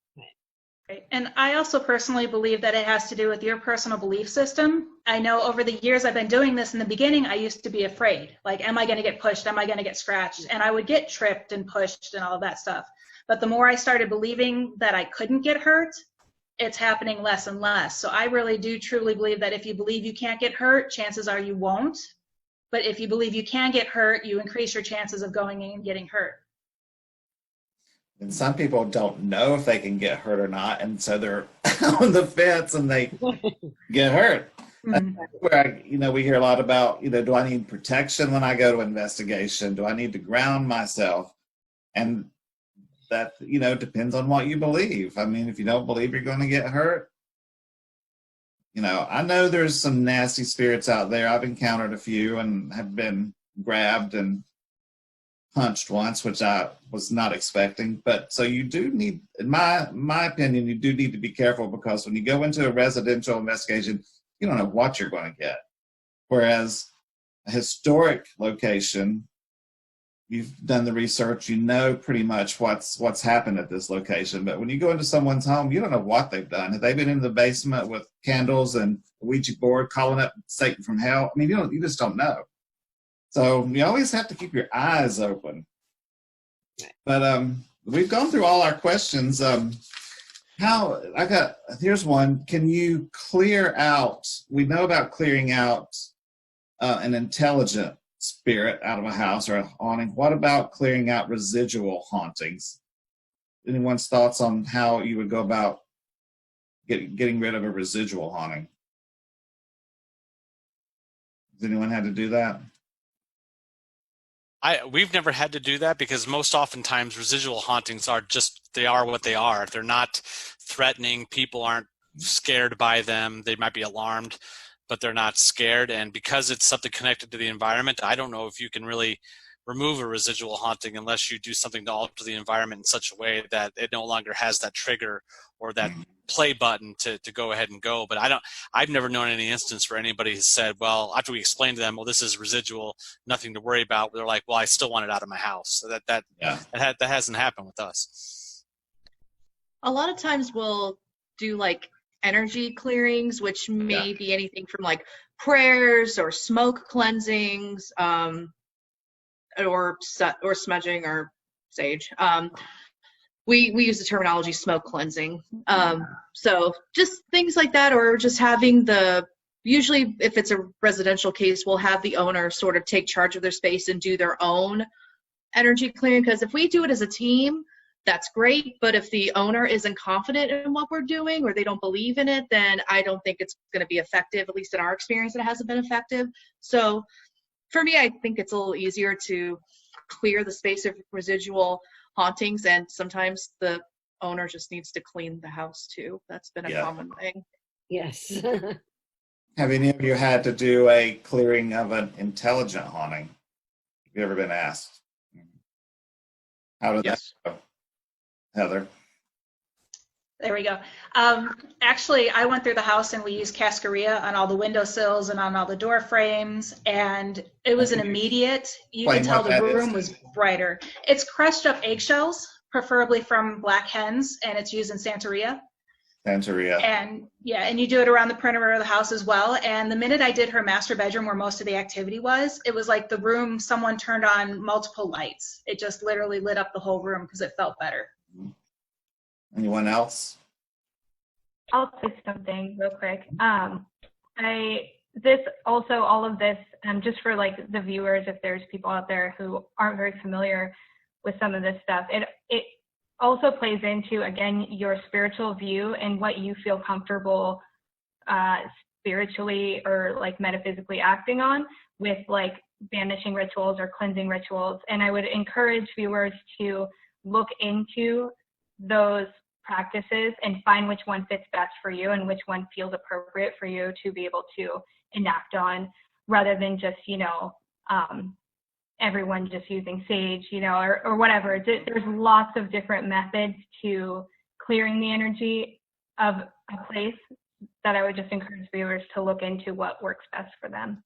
Right. And I also personally believe that it has to do with your personal belief system. I know over the years I've been doing this, in the beginning, I used to be afraid. Like, am I going to get pushed? Am I going to get scratched? And I would get tripped and pushed and all of that stuff. But the more I started believing that I couldn't get hurt, it's happening less and less. So I really do truly believe that if you believe you can't get hurt, chances are you won't. But if you believe you can get hurt, you increase your chances of going in and getting hurt. And some people don't know if they can get hurt or not, and so they're on the fence and they get hurt. Mhm. Where we hear a lot about, do I need protection when I go to investigation? Do I need to ground myself? And that, depends on what you believe. I mean, if you don't believe you're going to get hurt, I know there's some nasty spirits out there. I've encountered a few and have been grabbed and punched once, which I was not expecting. But so you do need, in my opinion, you do need to be careful, because when you go into a residential investigation, you don't know what you're going to get. Whereas a historic location, you've done the research, pretty much what's happened at this location. But when you go into someone's home, you don't know what they've done. Have they been in the basement with candles and a Ouija board calling up Satan from hell? I mean, you just don't know. So you always have to keep your eyes open. But we've gone through all our questions. Here's one. Can you clear out, we know about clearing out an intelligent spirit out of a house or a haunting. What about clearing out residual hauntings? Anyone's thoughts on how you would go about getting rid of a residual haunting? Has anyone had to do that? We've never had to do that, because most oftentimes residual hauntings they are what they are. They're not threatening. People aren't scared by them. They might be alarmed, but they're not scared. And because it's something connected to the environment, I don't know if you can really remove a residual haunting unless you do something to alter the environment in such a way that it no longer has that trigger or that play button to go ahead and go. But I've never known any instance where anybody has said, well, after we explain to them, well, this is residual, nothing to worry about, they're like, well, I still want it out of my house. So that hasn't happened with us. A lot of times we'll do like energy clearings, which may be anything from like prayers or smoke cleansings, or smudging or sage. We use the terminology smoke cleansing. So just things like that, or just having usually if it's a residential case, we'll have the owner sort of take charge of their space and do their own energy clearing. Because if we do it as a team, that's great. But if the owner isn't confident in what we're doing or they don't believe in it, then I don't think it's going to be effective. At least in our experience, it hasn't been effective. So for me, I think it's a little easier to clear the space of residual hauntings, and sometimes the owner just needs to clean the house too. That's been a common thing. Yes. Have any of you had to do a clearing of an intelligent haunting? Have you ever been asked? How did that go, Heather? There we go. Actually, I went through the house and we used cascaria on all the windowsills and on all the door frames, and it was an immediate, you can tell the room was brighter. It's crushed up eggshells, preferably from black hens, and it's used in Santeria. Santeria. And and you do it around the perimeter of the house as well. And the minute I did her master bedroom, where most of the activity was, it was like the room, someone turned on multiple lights. It just literally lit up the whole room because it felt better. Anyone else? I'll say something real quick. All of this, just for like the viewers, if there's people out there who aren't very familiar with some of this stuff, it also plays into, again, your spiritual view and what you feel comfortable spiritually or like metaphysically acting on with like banishing rituals or cleansing rituals. And I would encourage viewers to look into those practices and find which one fits best for you and which one feels appropriate for you to be able to enact on, rather than just, everyone just using sage, or whatever. There's lots of different methods to clearing the energy of a place that I would just encourage viewers to look into what works best for them.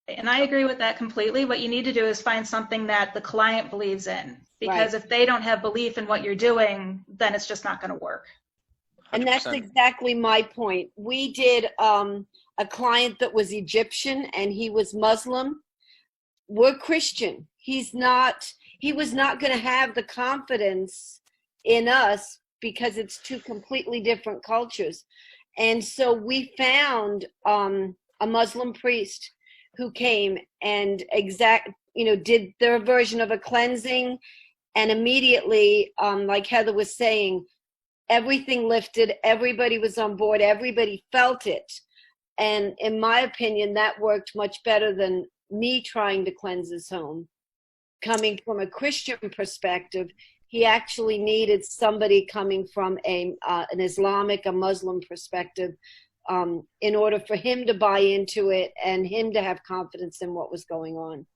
And I agree with that completely. What you need to do is find something that the client believes in, because if they don't have belief in what you're doing, then it's just not going to work. 100%. And that's exactly my point. We did a client that was Egyptian and he was Muslim. We're Christian. He was not going to have the confidence in us because it's two completely different cultures. And so we found a Muslim priest who came and did their version of a cleansing, and immediately, like Heather was saying, everything lifted, everybody was on board, everybody felt it. And in my opinion, that worked much better than me trying to cleanse his home. Coming from a Christian perspective, he actually needed somebody coming from an Islamic, a Muslim perspective, in order for him to buy into it and him to have confidence in what was going on.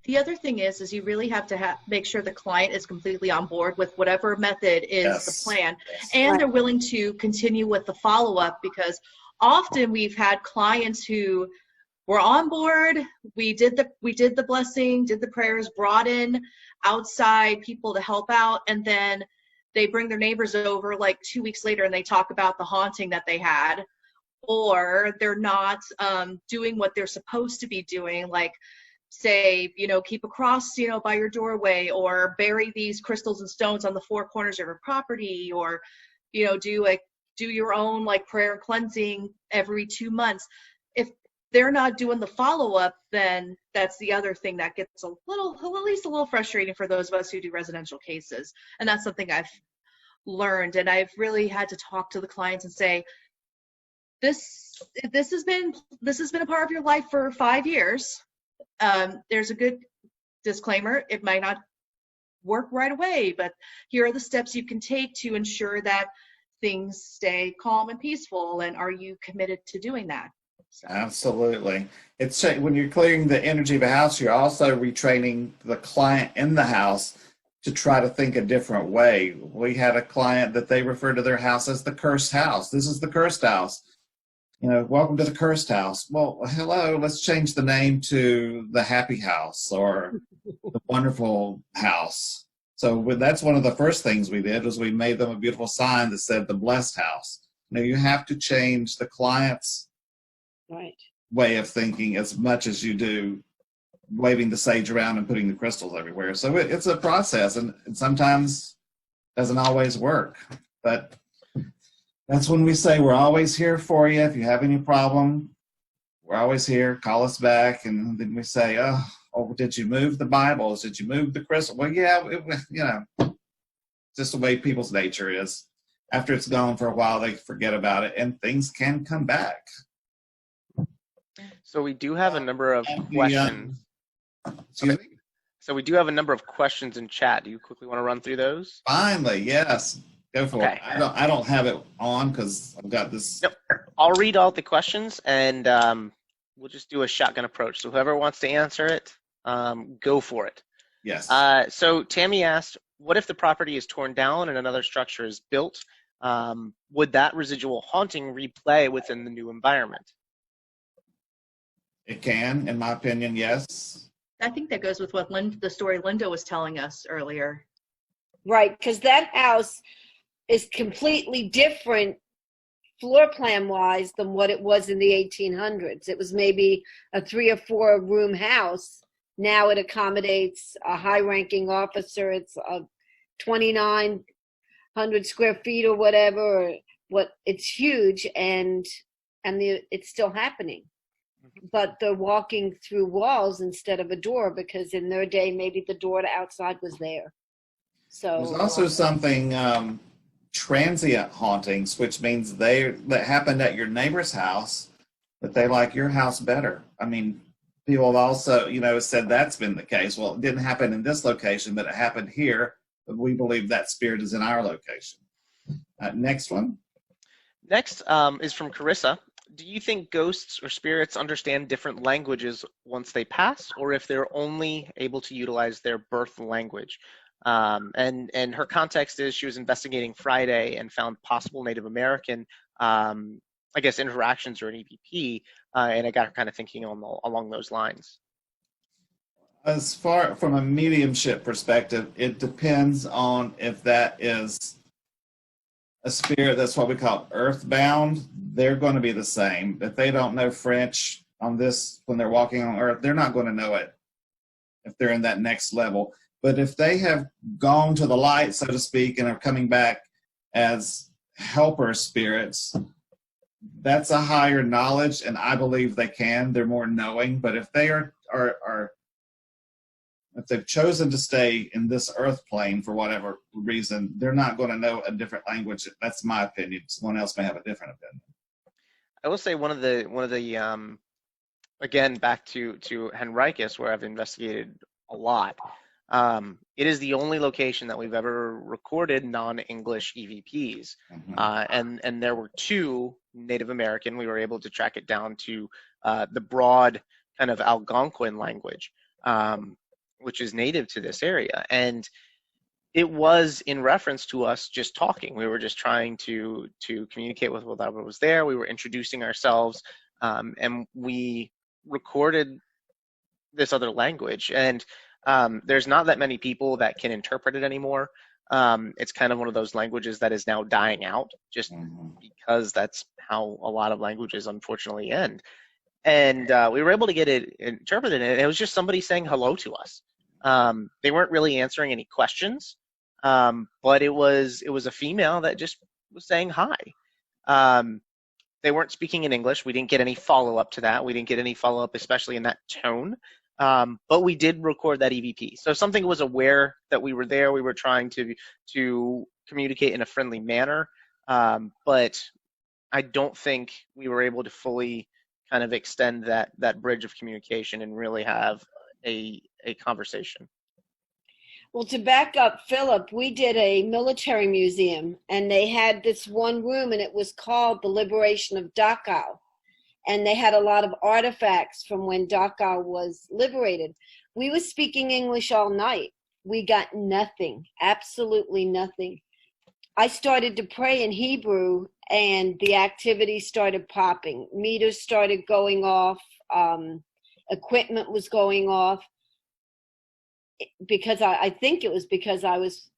The other thing is you really have to make sure the client is completely on board with whatever method is the plan, and they're willing to continue with the follow-up, because often we've had clients who were on board. We did the blessing, did the prayers, brought in outside people to help out, and then they bring their neighbors over like 2 weeks later and they talk about the haunting that they had, or they're not doing what they're supposed to be doing, like say, keep a cross, by your doorway, or bury these crystals and stones on the four corners of your property, or, do your own like prayer and cleansing every 2 months. If they're not doing the follow-up, then that's the other thing that gets at least a little frustrating for those of us who do residential cases. And that's something I've learned, and I've really had to talk to the clients and say, this has been a part of your life for 5 years. There's a good disclaimer. It might not work right away, but here are the steps you can take to ensure that things stay calm and peaceful. And are you committed to doing that? So. Absolutely. It's when you're clearing the energy of a house, you're also retraining the client in the house to try to think a different way. We had a client that they referred to their house as the cursed house. This is the cursed house. Welcome to the cursed house. Well, hello, let's change the name to the happy house or the wonderful house. So that's one of the first things we did, was we made them a beautiful sign that said the blessed house. You have to change the client's way of thinking as much as you do waving the sage around and putting the crystals everywhere. So it's a process, and sometimes doesn't always work. But that's when we say we're always here for you. If you have any problem, we're always here. Call us back. And then we say, oh, did you move the Bibles? Did you move the crystal? Well, yeah, just the way people's nature is. After it's gone for a while, they forget about it, and things can come back. So we do have a number of questions. Excuse me? So we do have a number of questions in chat. Do you quickly want to run through those? Finally, yes. Go for Okay. it. I don't have it on because I've got this. Yep. I'll read all the questions, and we'll just do a shotgun approach. So whoever wants to answer it, go for it. Yes. So Tammy asked, what if the property is torn down and another structure is built? Would that residual haunting replay within the new environment? It can, in my opinion, yes. I think that goes with what the story Linda was telling us earlier. Right, because that house is completely different floor plan wise than what it was in the 1800s. It was maybe a 3 or 4 room house. Now it accommodates a high ranking officer. It's a 2,900 square feet or whatever. It's huge, and it's still happening. But they're walking through walls instead of a door, because in their day maybe the door to outside was there. So there's also something transient hauntings, which means that happened at your neighbor's house, but they like your house better. I mean, people have also, said that's been the case. Well, it didn't happen in this location, but it happened here. But we believe that spirit is in our location. Next one. Next is from Carissa. Do you think ghosts or spirits understand different languages once they pass, or if they're only able to utilize their birth language? And her context is she was investigating Friday and found possible Native American, interactions or an EVP, and I got her kind of thinking along those lines. As far from a mediumship perspective, it depends on if that is a spirit that's what we call earthbound. They're going to be the same. If they don't know French on this when they're walking on earth, they're not going to know it if they're in that next level. But if they have gone to the light, so to speak, and are coming back as helper spirits, that's a higher knowledge, and I believe they can. They're more knowing. But if they are if they've chosen to stay in this earth plane for whatever reason, they're not going to know a different language. That's my opinion. Someone else may have a different opinion. I will say one of the again, back to Henricus, where I've investigated a lot. It is the only location that we've ever recorded non-English EVPs, and there were 2 Native American. We were able to track it down to the broad kind of Algonquin language, which is native to this area, and it was in reference to us just talking. We were just trying to communicate with whatever was there. We were introducing ourselves, and we recorded this other language. And there's not that many people that can interpret it anymore. It's kind of one of those languages that is now dying out, just because that's how a lot of languages unfortunately end. And we were able to get it interpreted, and it was just somebody saying hello to us. They weren't really answering any questions, but it was a female that just was saying hi. They weren't speaking in English. We didn't get any follow-up to that. We didn't get any follow-up, especially in that tone. But we did record that EVP. So if something was aware that we were there, we were trying to communicate in a friendly manner. But I don't think we were able to fully kind of extend that bridge of communication and really have a conversation. Well, to back up Philip, we did a military museum, and they had this one room, and it was called the Liberation of Dachau. And they had a lot of artifacts from when Dachau was liberated. We were speaking English all night. We got nothing, absolutely nothing. I started to pray in Hebrew, and the activity started popping. Meters started going off. Equipment was going off. Because I think it was because I was,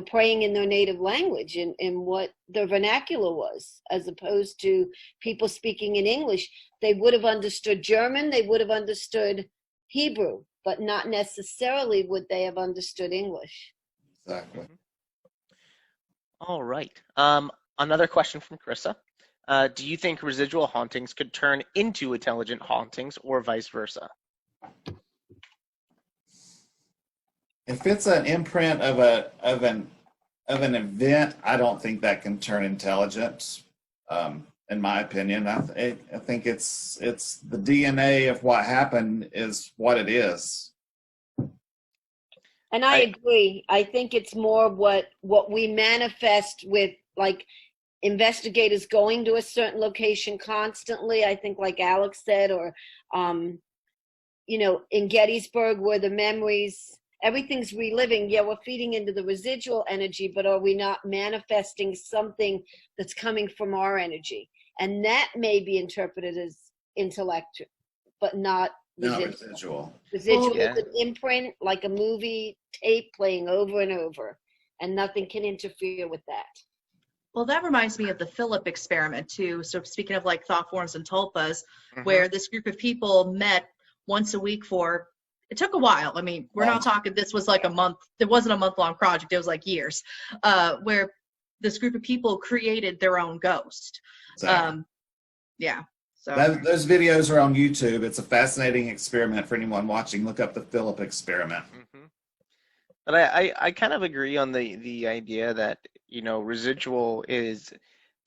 praying in their native language and what the vernacular was, as opposed to people speaking in English. They would have understood German, they would have understood Hebrew, but not necessarily would they have understood English. Exactly. All right. Another question from Carissa. Do you think residual hauntings could turn into intelligent hauntings or vice versa? If it's an imprint of an event, I don't think that can turn intelligent. In my opinion, I think it's the DNA of what happened is what it is. And I agree. I think it's more what we manifest with, like, investigators going to a certain location constantly. I think, like Alex said, or in Gettysburg, where the memories, everything's reliving. Yeah, we're feeding into the residual energy, but are we not manifesting something that's coming from our energy? And that may be interpreted as intellect, but not residual. Residual is an imprint, like a movie tape playing over and over, and nothing can interfere with that. Well, that reminds me of the Philip experiment too. So speaking of like thought forms and tulpas, where this group of people met once a week for, it took a while. I mean, we're not talking, this was like a month. It wasn't a month-long project. It was like years, where this group of people created their own ghost. Exactly. So those videos are on YouTube. It's a fascinating experiment for anyone watching. Look up the Philip experiment. But I kind of agree on the idea that, residual is,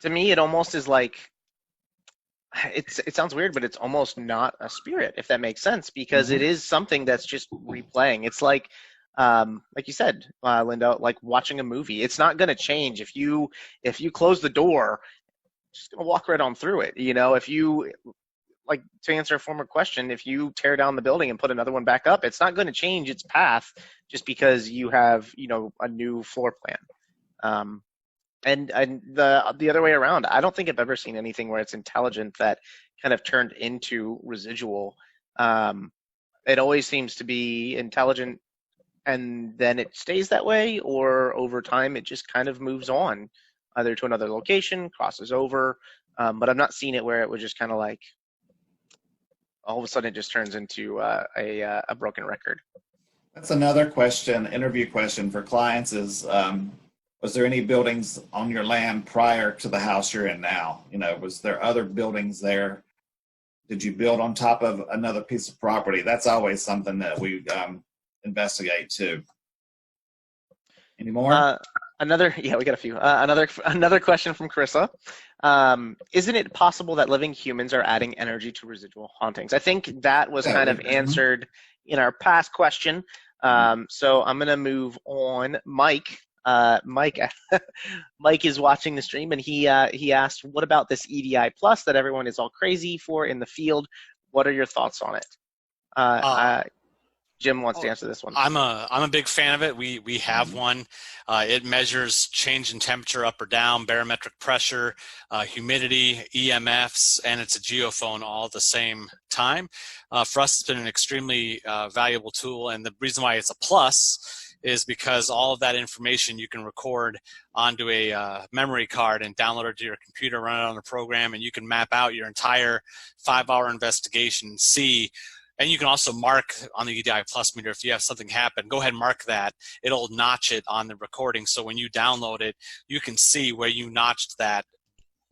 to me, it almost is like, it sounds weird, but it's almost not a spirit, if that makes sense, because it is something that's just replaying. It's like you said, Linda, like watching a movie. It's not going to change if you close the door. It's just going to walk right on through it. If you, like, to answer a former question, if you tear down the building and put another one back up, it's not going to change its path just because you have a new floor plan. And the other way around, I don't think I've ever seen anything where it's intelligent that kind of turned into residual. It always seems to be intelligent, and then it stays that way, or over time it just kind of moves on, either to another location, crosses over. But I've not seen it where it would just kind of like, all of a sudden it just turns into a broken record. That's another question, interview question for clients is, was there any buildings on your land prior to the house you're in now? You know, was there other buildings there? Did you build on top of another piece of property? That's always something that we investigate too. Any more? Yeah, we got a few. Another question from Carissa. Isn't it possible that living humans are adding energy to residual hauntings? I think that was kind of answered in our past question. So I'm gonna move on. Mike is watching the stream, and he asked, "What about this EDI Plus that everyone is all crazy for in the field? What are your thoughts on it?" Jim wants to answer this one. I'm a big fan of it. We have one. It measures change in temperature up or down, barometric pressure, humidity, EMFs, and it's a geophone all at the same time. For us, it's been an extremely valuable tool, and the reason why it's a plus is because all of that information you can record onto a memory card and download it to your computer, run it on a program, and you can map out your entire 5-hour investigation and see. And you can also mark on the EDI Plus meter if you have something happen. Go ahead and mark that. It'll notch it on the recording. So when you download it, you can see where you notched that,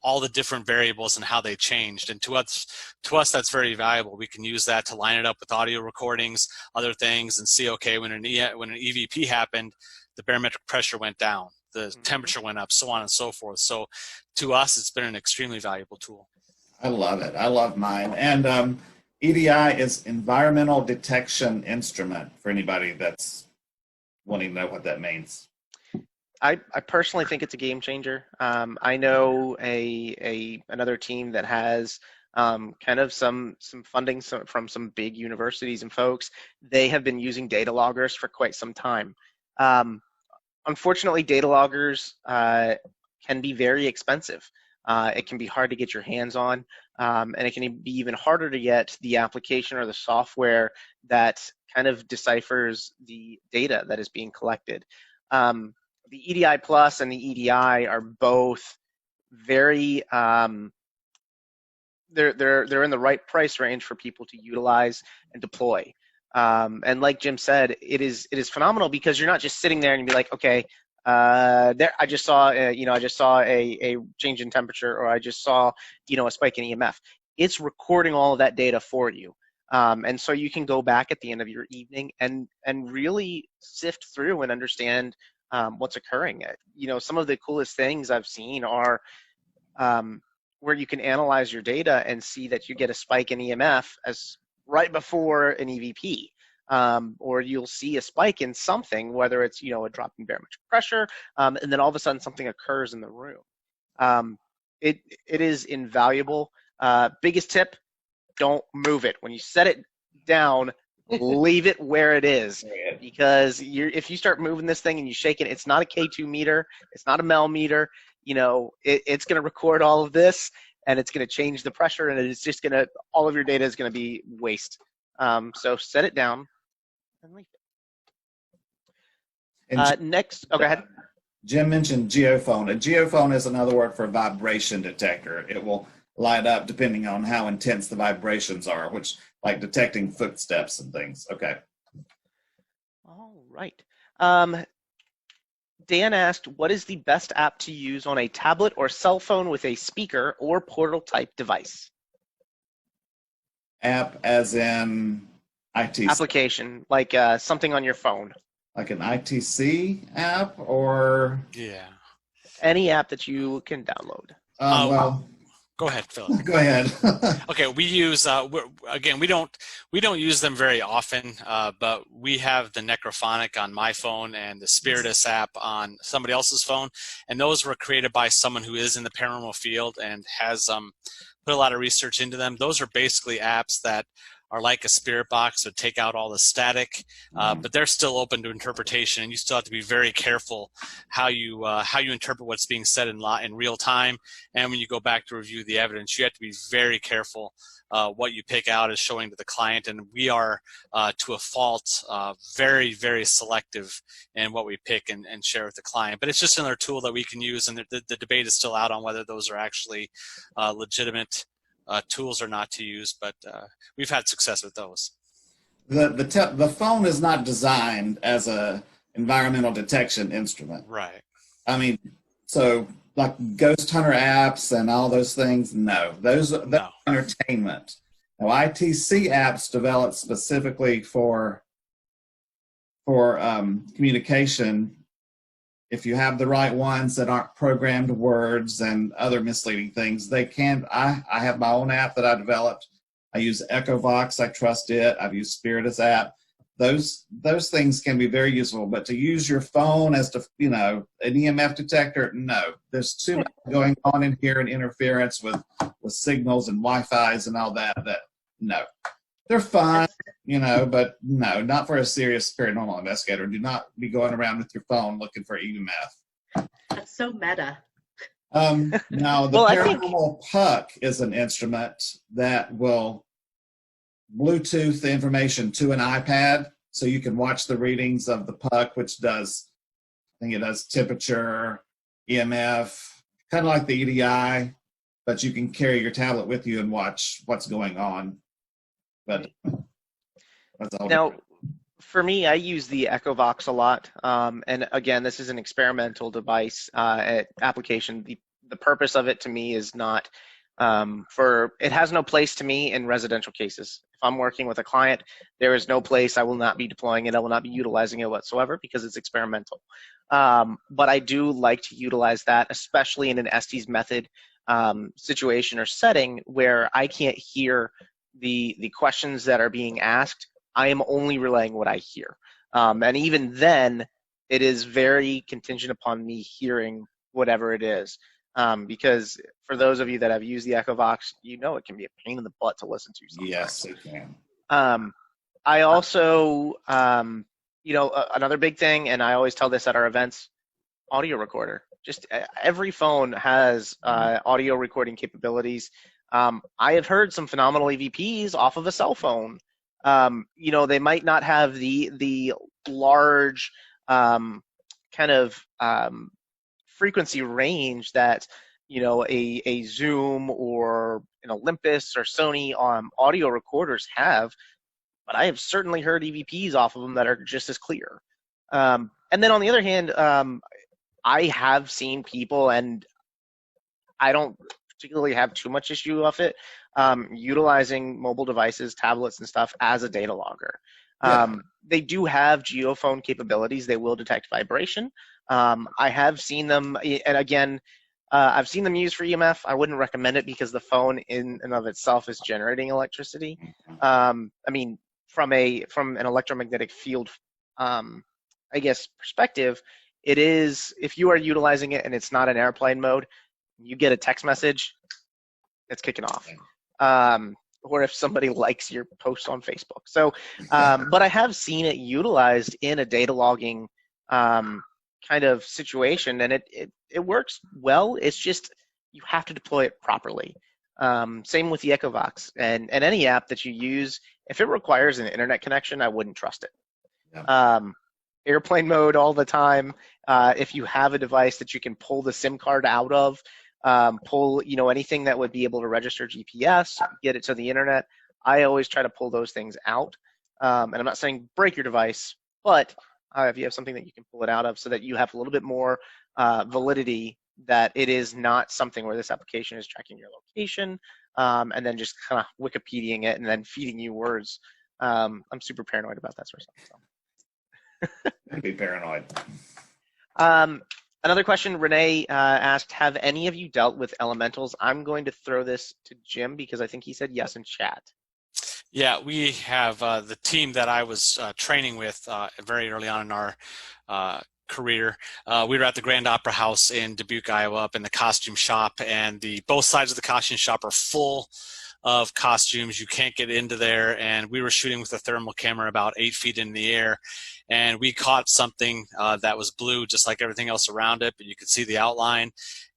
all the different variables and how they changed. And to us, that's very valuable. We can use that to line it up with audio recordings, other things, and see, okay, when an EVP happened, the barometric pressure went down, the temperature went up, so on and so forth. So to us, it's been an extremely valuable tool. I love it. I love mine. And EDI is Environmental Detection Instrument, for anybody that's wanting to know what that means. I personally think it's a game changer. I know another team that has kind of some funding from some big universities and folks. They have been using data loggers for quite some time. Unfortunately, data loggers can be very expensive. It can be hard to get your hands on, and it can be even harder to get the application or the software that kind of deciphers the data that is being collected. The EDI Plus and the EDI are both very they're in the right price range for people to utilize and deploy. And like Jim said, it is phenomenal because you're not just sitting there and you be like, okay, I just saw a change in temperature, or I just saw a spike in EMF. It's recording all of that data for you, and so you can go back at the end of your evening and really sift through and understand what's occurring. Some of the coolest things I've seen are where you can analyze your data and see that you get a spike in EMF as right before an EVP. Or you'll see a spike in something, whether it's a drop in barometric pressure, and then all of a sudden something occurs in the room. It is invaluable. Biggest tip: don't move it. When you set it down, leave it where it is, because if you start moving this thing and you shake it, it's not a K2 meter, it's not a Mel meter. It's going to record all of this, and it's going to change the pressure, and it's just all of your data is going to be waste. So set it down and leave it. Next, go ahead. Jim mentioned geophone. A geophone is another word for vibration detector. It will light up depending on how intense the vibrations are, which like detecting footsteps and things. Okay. All right. Dan asked, what is the best app to use on a tablet or cell phone with a speaker or portal type device? App as in ITC? Application, like something on your phone. Like an ITC app or? Yeah. Any app that you can download. Well, go ahead, Philip. Go ahead. Okay, we use again. We don't use them very often, but we have the Necrophonic on my phone and the Spiritus app on somebody else's phone, and those were created by someone who is in the paranormal field and has put a lot of research into them. Those are basically apps that are like a spirit box, so take out all the static, but they're still open to interpretation, and you still have to be very careful how you interpret what's being said in real time. And when you go back to review the evidence, you have to be very careful what you pick out is showing to the client. And we are, to a fault, very, very selective in what we pick and share with the client. But it's just another tool that we can use, and the debate is still out on whether those are actually legitimate tools or not to use, but we've had success with those. The phone is not designed as a environmental detection instrument. Right. I mean, so like ghost hunter apps and all those things, no, those are No. entertainment. Now, ITC apps developed specifically for communication. If you have the right ones that aren't programmed words and other misleading things, they can. I have my own app that I developed. I use EchoVox. I trust it. I've used Spiritus app. Those things can be very useful, but to use your phone as to, you know, an EMF detector, no. There's too much going on in here and interference with signals and Wi-Fi's and all that. That no, they're fun, you know, but no, not for a serious paranormal investigator. Do not be going around with your phone looking for EMF. That's so meta. Now, the Well, I paranormal puck is an instrument that will Bluetooth the information to an iPad, so you can watch the readings of the puck, which does, I think it does temperature, EMF, kind of like the EDI, but you can carry your tablet with you and watch what's going on. But that's all. Now, for me, I use the EchoVox a lot. And again, this is an experimental device application. The purpose of it to me is not it has no place to me in residential cases. If I'm working with a client, there is no place. I will not be deploying it. I will not be utilizing it whatsoever because it's experimental. But I do like to utilize that, especially in an Estes method situation or setting where I can't hear the questions that are being asked. I am only relaying what I hear. And even then, it is very contingent upon me hearing whatever it is. Because for those of you that have used the EchoVox, you know it can be a pain in the butt to listen to sometimes. Yes, it can. I also, another big thing, and I always tell this at our events, audio recorder. Just every phone has audio recording capabilities. I have heard some phenomenal EVPs off of a cell phone. They might not have the large kind of frequency range that a Zoom or an Olympus or Sony audio recorders have, but I have certainly heard EVPs off of them that are just as clear. And then on the other hand, I have seen people, and I don't particularly have too much issue with it, utilizing mobile devices, tablets and stuff as a data logger. Yeah. They do have geophone capabilities. They will detect vibration. I have seen them, and again, I've seen them used for EMF. I wouldn't recommend it because the phone in and of itself is generating electricity. From an electromagnetic field, perspective, it is, if you are utilizing it and it's not in airplane mode, you get a text message, it's kicking off. Or if somebody likes your post on Facebook. So, but I have seen it utilized in a data logging kind of situation, and it works well. It's just you have to deploy it properly. Same with the EchoVox and any app that you use. If it requires an internet connection, I wouldn't trust it. Yeah. Airplane mode all the time. If you have a device that you can pull the SIM card out of, pull anything that would be able to register GPS, get it to the internet. I always try to pull those things out. And I'm not saying break your device, but if you have something that you can pull it out of so that you have a little bit more validity that it is not something where this application is tracking your location and then just kind of Wikipediaing it and then feeding you words. I'm super paranoid about that sort of stuff. So. Be paranoid. Another question, Renee asked, have any of you dealt with elementals? I'm going to throw this to Jim because I think he said yes in chat. Yeah, we have the team that I was training with very early on in our career. We were at the Grand Opera House in Dubuque, Iowa, up in the costume shop, and both sides of the costume shop are full of costumes. You can't get into there, and we were shooting with a thermal camera about 8 feet in the air, and we caught something that was blue just like everything else around it, but you could see the outline,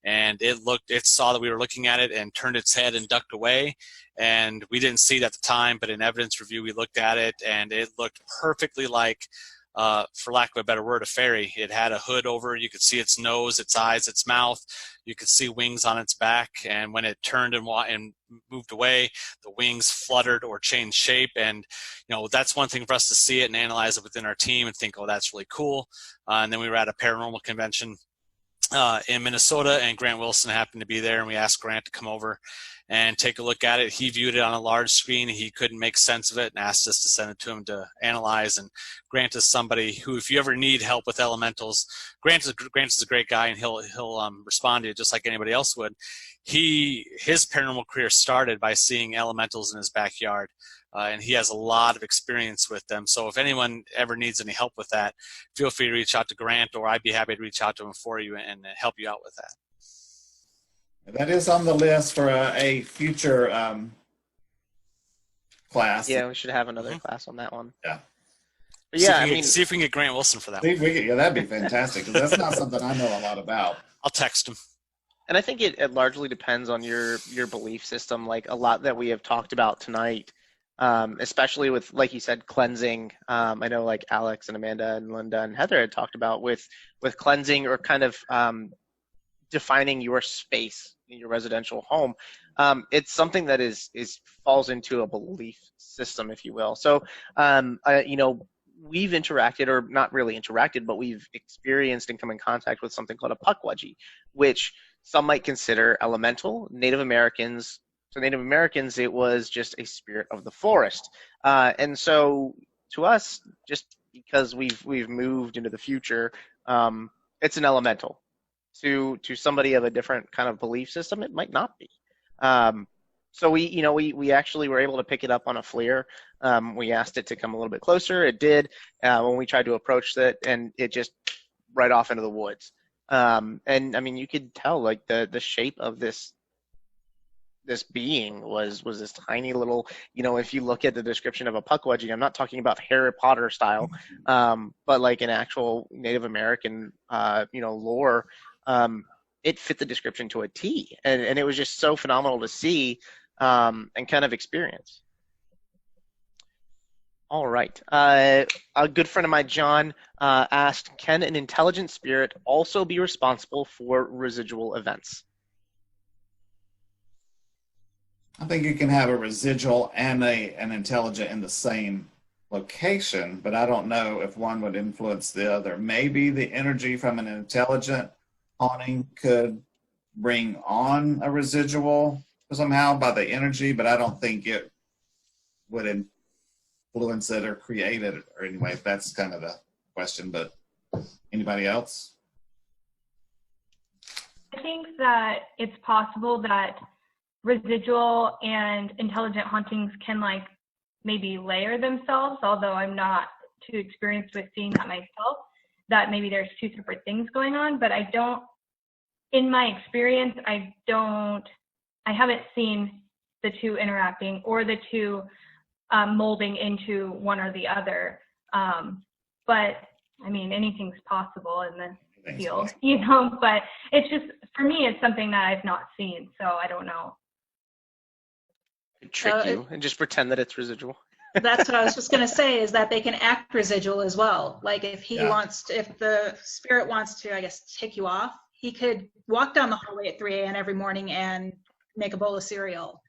and it saw that we were looking at it and turned its head and ducked away, and we didn't see it at the time, but in evidence review we looked at it, and it looked perfectly like, for lack of a better word, a fairy. It had a hood over. You could see its nose, its eyes, its mouth. You could see wings on its back. And when it turned and moved away, the wings fluttered or changed shape. And that's one thing for us to see it and analyze it within our team and think, oh, that's really cool. And then we were at a paranormal convention in Minnesota, and Grant Wilson happened to be there, and we asked Grant to come over and take a look at it. He viewed it on a large screen. He couldn't make sense of it and asked us to send it to him to analyze. And Grant is somebody who, if you ever need help with elementals, Grant is a great guy, and he'll respond to you just like anybody else would. His paranormal career started by seeing elementals in his backyard. And he has a lot of experience with them. So if anyone ever needs any help with that, feel free to reach out to Grant, or I'd be happy to reach out to him for you and help you out with that. That is on the list for a future class. Yeah, we should have another class on that one. Yeah. But yeah, see if we can get Grant Wilson for that. Yeah, that'd be fantastic, because that's not something I know a lot about. I'll text him. And I think it largely depends on your belief system. Like a lot that we have talked about tonight, especially with, like you said, cleansing. I know like Alex and Amanda and Linda and Heather had talked about with cleansing, or kind of defining your space in your residential home. It's something that falls into a belief system, if you will. So, we've interacted, or not really interacted, but we've experienced and come in contact with something called a pukwudgie, which some might consider elemental. Native Americans, it was just a spirit of the forest. And so to us, just because we've moved into the future, it's an elemental. To somebody of a different kind of belief system, it might not be. So we actually were able to pick it up on a FLIR. We asked it to come a little bit closer. It did when we tried to approach it, and it just right off into the woods. And I mean, you could tell like the shape of this being was this tiny little, if you look at the description of a pukwudgie, I'm not talking about Harry Potter style, but like an actual Native American, lore. It fit the description to a T, and it was just so phenomenal to see and kind of experience. All right. A good friend of mine, John, asked, can an intelligent spirit also be responsible for residual events? I think you can have a residual and an intelligent in the same location, but I don't know if one would influence the other. Maybe the energy from an intelligent haunting could bring on a residual somehow by the energy, but I don't think it would influence it or create it, or anyway, that's kind of the question. But anybody else? I think that it's possible that residual and intelligent hauntings can like maybe layer themselves, although I'm not too experienced with seeing that myself, that maybe there's two separate things going on. But I don't, in my experience, I haven't seen the two interacting or the two molding into one or the other. But I mean, anything's possible in the field, but it's just, for me, it's something that I've not seen, so I don't know. Trick you and just pretend that it's residual. That's what I was just going to say, is that they can act residual as well. Like if if the spirit wants to, I guess, tick you off, he could walk down the hallway at 3 a.m. every morning and make a bowl of cereal.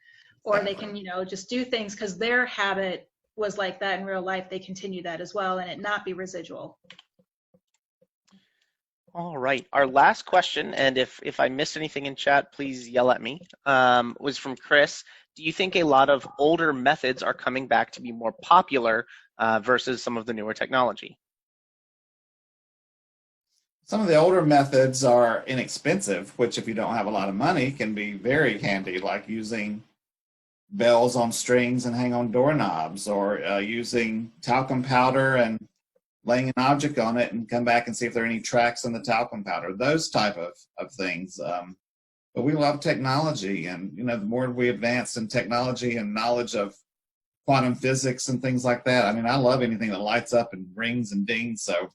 Or they can, just do things because their habit was like that in real life. They continue that as well, and it not be residual. All right. Our last question, and if I missed anything in chat, please yell at me, was from Chris. Do you think a lot of older methods are coming back to be more popular versus some of the newer technology? Some of the older methods are inexpensive, which if you don't have a lot of money can be very handy, like using bells on strings and hang on doorknobs, or using talcum powder and laying an object on it and come back and see if there are any tracks in the talcum powder, those type of things. But we love technology, and the more we advance in technology and knowledge of quantum physics and things like that, I mean, I love anything that lights up and rings and dings. So,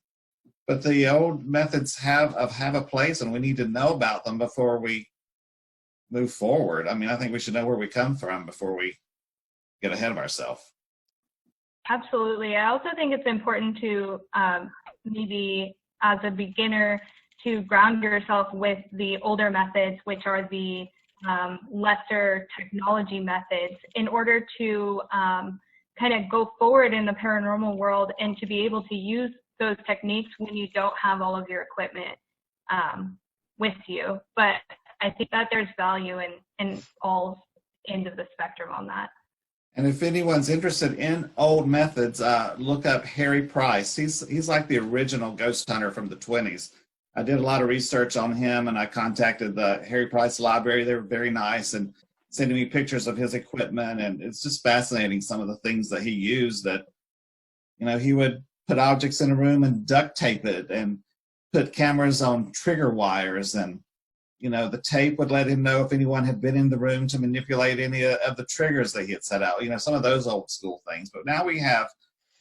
but the old methods have a place, and we need to know about them before we move forward. I mean, I think we should know where we come from before we get ahead of ourselves. Absolutely. I also think it's important to maybe as a beginner to ground yourself with the older methods, which are the lesser technology methods, in order to kind of go forward in the paranormal world and to be able to use those techniques when you don't have all of your equipment. with you. But I think that there's value in all ends of the spectrum on that. And if anyone's interested in old methods, look up Harry Price. He's like the original ghost hunter from the 20s. I did a lot of research on him, and I contacted the Harry Price Library. They were very nice and sending me pictures of his equipment, and it's just fascinating some of the things that he used. That, you know, he would put objects in a room and duct tape it, and put cameras on trigger wires, and you know, the tape would let him know if anyone had been in the room to manipulate any of the triggers that he had set out. You know, some of those old school things. But now we have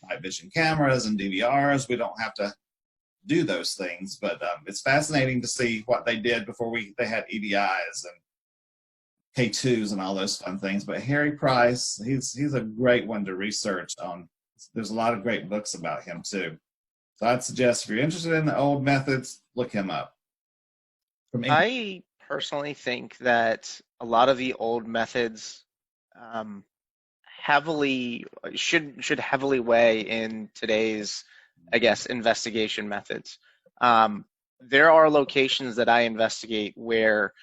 night vision cameras and DVRs. We don't have to do those things. But it's fascinating to see what they did before they had EDIs and K2s and all those fun things. But Harry Price, he's a great one to research on. There's a lot of great books about him too. So I'd suggest if you're interested in the old methods, look him up. I personally think that a lot of the old methods heavily should heavily weigh in today's, I guess, investigation methods. There are locations that I investigate where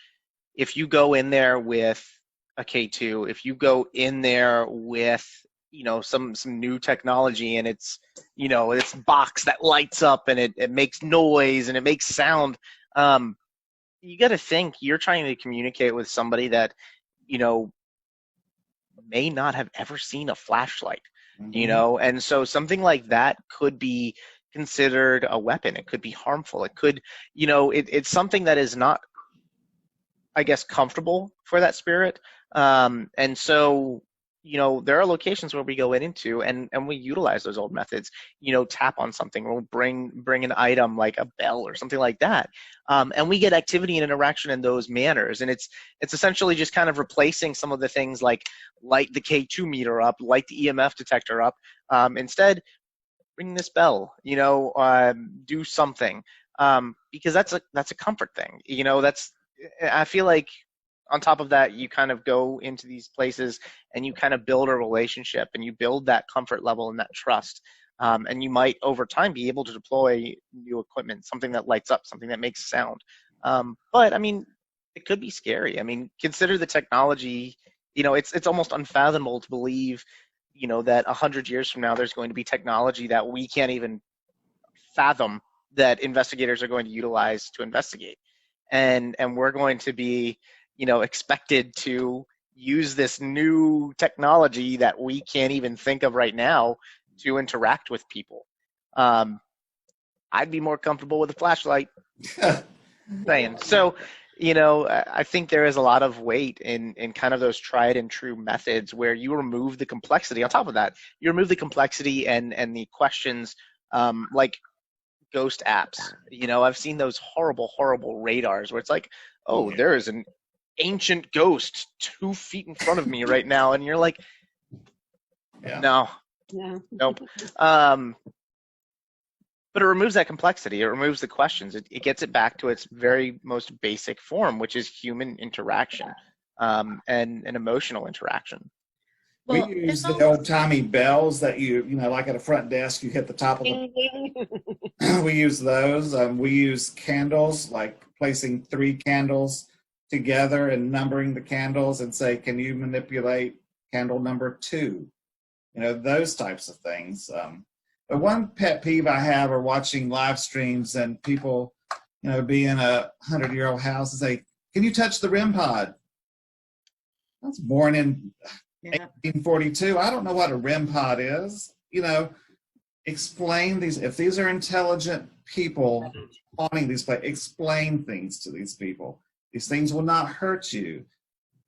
if you go in there with a K2, if you go in there with, you know, some new technology, and it's, you know, it's box that lights up and it makes noise and it makes sound, you got to think you're trying to communicate with somebody that, you know, may not have ever seen a flashlight, you know, and so something like that could be considered a weapon. It could be harmful. It could, you know, it's something that is not, I guess, comfortable for that spirit. And so, you know, there are locations where we go into and we utilize those old methods, you know, tap on something, we'll bring an item like a bell or something like that. And we get activity and interaction in those manners. And it's essentially just kind of replacing some of the things like light the K2 meter up, light the EMF detector up. Instead, ring this bell, you know, do something. Because that's a comfort thing. You know, I feel like on top of that, you kind of go into these places and you kind of build a relationship and you build that comfort level and that trust. And you might over time be able to deploy new equipment, something that lights up, something that makes sound. But I mean, it could be scary. I mean, consider the technology, you know, it's almost unfathomable to believe, you know, that 100 years from now, there's going to be technology that we can't even fathom that investigators are going to utilize to investigate. And we're going to be, you know, expected to use this new technology that we can't even think of right now to interact with people. I'd be more comfortable with a flashlight. Saying. So, you know, I think there is a lot of weight in kind of those tried and true methods where you remove the complexity. On top of that, you remove the complexity and the questions, like ghost apps. You know, I've seen those horrible radars where it's like, oh, there is an ancient ghost 2 feet in front of me right now, and you're like, nope. But it removes that complexity. It removes the questions. It gets it back to its very most basic form, which is human interaction and an emotional interaction. Well, we use the old-timey bells that you know, like at a front desk, you hit the top of the... We use those. We use candles, like placing 3 candles together and numbering the candles and say, can you manipulate candle number 2? You know, those types of things. But one pet peeve I have are watching live streams and people, you know, be in a 100-year-old house and say, can you touch the REM pod? I was born in 1842. I don't know what a REM pod is. You know, explain these. If these are intelligent people haunting these places, explain things to these people. These things will not hurt you.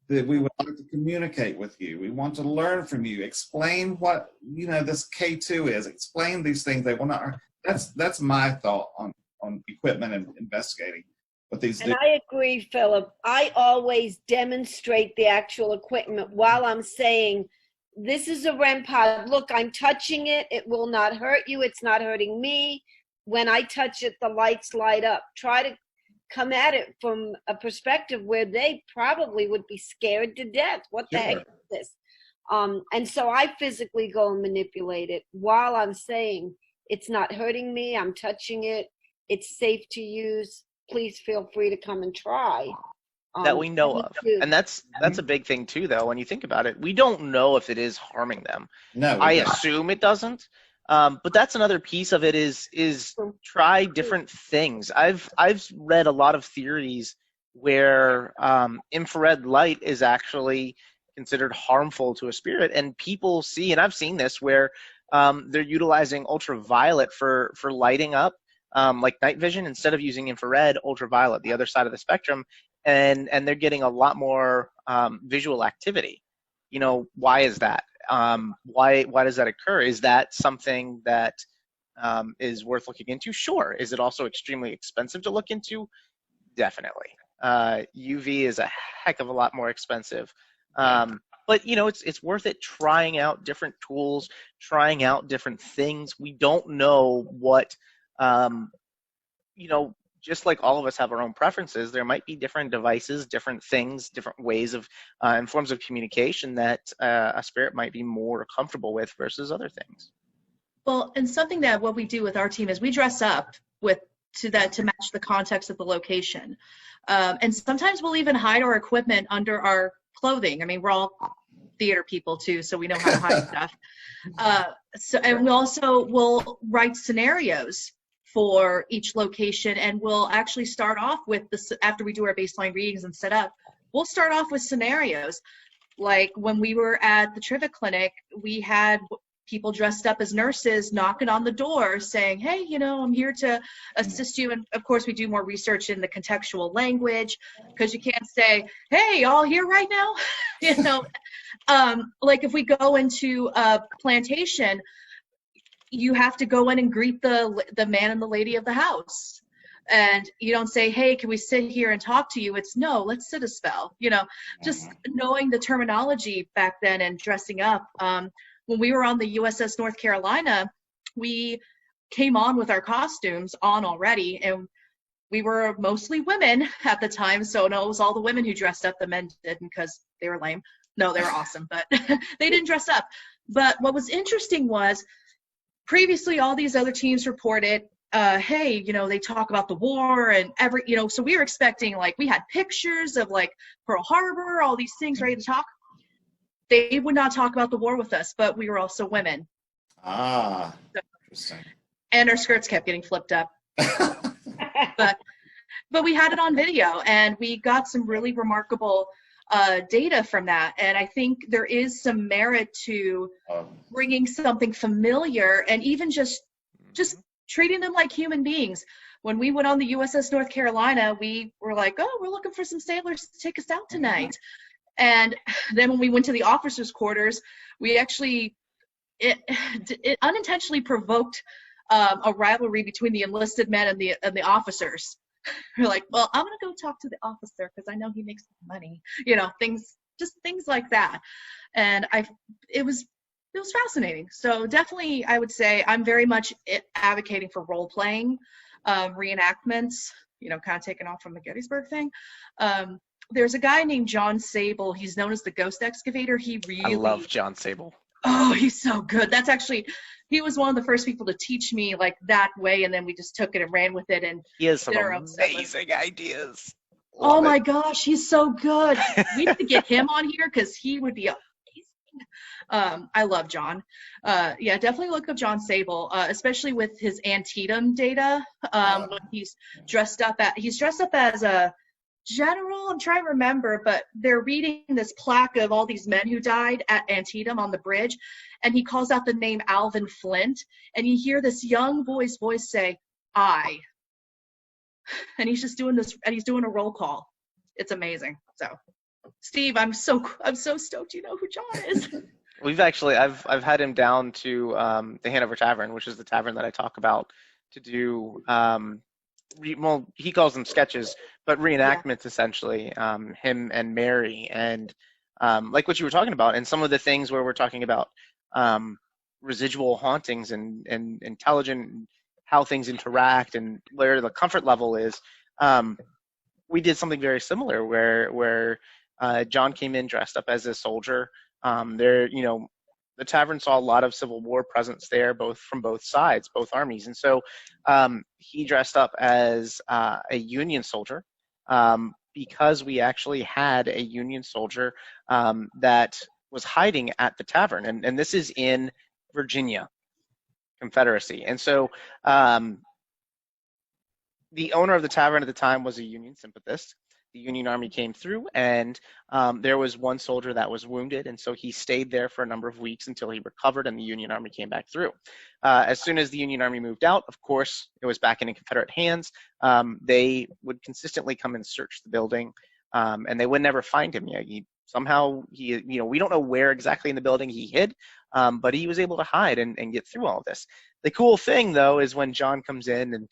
That we would like to communicate with you. We want to learn from you. Explain what, you know, this K2 is. Explain these things. They will not. That's my thought on equipment and investigating. What these and I agree, Philip. I always demonstrate the actual equipment while I'm saying, this is a REM pod. Look, I'm touching it. It will not hurt you. It's not hurting me. When I touch it, the lights light up. Try to come at it from a perspective where they probably would be scared to death. What the heck is this? And so I physically go and manipulate it while I'm saying, it's not hurting me. I'm touching it. It's safe to use. please feel free to come and try. That we know Me of. too. And that's a big thing too, though, when you think about it. We don't know if it is harming them. No, I we don't. assume it doesn't. But that's another piece of it is try different things. I've read a lot of theories where infrared light is actually considered harmful to a spirit, and people see, and I've seen this where they're utilizing ultraviolet for lighting up, like night vision, instead of using infrared, ultraviolet, the other side of the spectrum, and they're getting a lot more visual activity. You know, why is that? Why does that occur? Is that something that is worth looking into? Sure. Is it also extremely expensive to look into? Definitely. UV is a heck of a lot more expensive. But you know, it's worth it trying out different tools, trying out different things. We don't know what, you know, just like all of us have our own preferences, there might be different devices, different things, different ways of and forms of communication that a spirit might be more comfortable with versus other things. Well, and something that what we do with our team is we dress up to match the context of the location. And sometimes we'll even hide our equipment under our clothing. I mean, we're all theater people too, so we know how to hide stuff. And we also will write scenarios for each location, and we'll actually start off with after we do our baseline readings and set up, we'll start off with scenarios. Like when we were at the Trivet Clinic, we had people dressed up as nurses knocking on the door saying, hey, you know, I'm here to assist you. And of course we do more research in the contextual language, because you can't say, hey, all here right now. You know, like if we go into a plantation, you have to go in and greet the man and the lady of the house. And you don't say, hey, can we sit here and talk to you? It's no, let's sit a spell. You know, just knowing the terminology back then and dressing up. When we were on the USS North Carolina, we came on with our costumes on already, and we were mostly women at the time. So no, it was all the women who dressed up. The men didn't, because they were lame. No, they were awesome, but they didn't dress up. But what was interesting was, previously, all these other teams reported, hey, you know, they talk about the war and you know, so we were expecting, like, we had pictures of like Pearl Harbor, all these things ready to talk. They would not talk about the war with us, but we were also women. Ah, interesting. And our skirts kept getting flipped up. but we had it on video, and we got some really remarkable data from that. And I think there is some merit to bringing something familiar and even just treating them like human beings. When we went on the USS North Carolina, we were like, oh, we're looking for some sailors to take us out tonight. And then when we went to the officers' quarters, we actually, it unintentionally provoked a rivalry between the enlisted men and the officers. We're like, well, I'm going to go talk to the officer because I know he makes money. You know, things like that. And it was fascinating. So definitely, I would say I'm very much advocating for role playing, reenactments, you know, kind of taken off from the Gettysburg thing. There's a guy named John Sable. He's known as the Ghost Excavator. I love John Sable. Oh, he's so good. That's actually, he was one of the first people to teach me like that way, and then we just took it and ran with it. And he has some amazing ideas. Oh my gosh, he's so good. We need to get him on here because he would be amazing. I love John. Yeah, definitely look up John Sable, especially with his anteatum data. When he's dressed up as a general. I'm trying to remember, but they're reading this plaque of all these men who died at Antietam on the bridge, and he calls out the name Alvin Flint, and you hear this young boy's voice say, I. And he's just doing this, and he's doing a roll call. It's amazing. So, Steve, I'm so stoked you know who John is. We've actually, I've had him down to the Hanover Tavern, which is the tavern that I talk about, to do, well, he calls them sketches, but reenactments, essentially, him and Mary, and like what you were talking about, and some of the things where we're talking about residual hauntings and intelligent, how things interact and where the comfort level is. We did something very similar where John came in dressed up as a soldier. They're, you know, the tavern saw a lot of Civil War presence there, both from both sides, both armies. And so he dressed up as a Union soldier because we actually had a Union soldier that was hiding at the tavern. And this is in Virginia, Confederacy. And so the owner of the tavern at the time was a Union sympathist. The Union Army came through, and there was one soldier that was wounded, and so he stayed there for a number of weeks until he recovered, and the Union Army came back through. As soon as the Union Army moved out, of course, it was back in Confederate hands. They would consistently come and search the building, and they would never find him. Somehow, we don't know where exactly in the building he hid, but he was able to hide and get through all of this. The cool thing, though, is when John comes in and,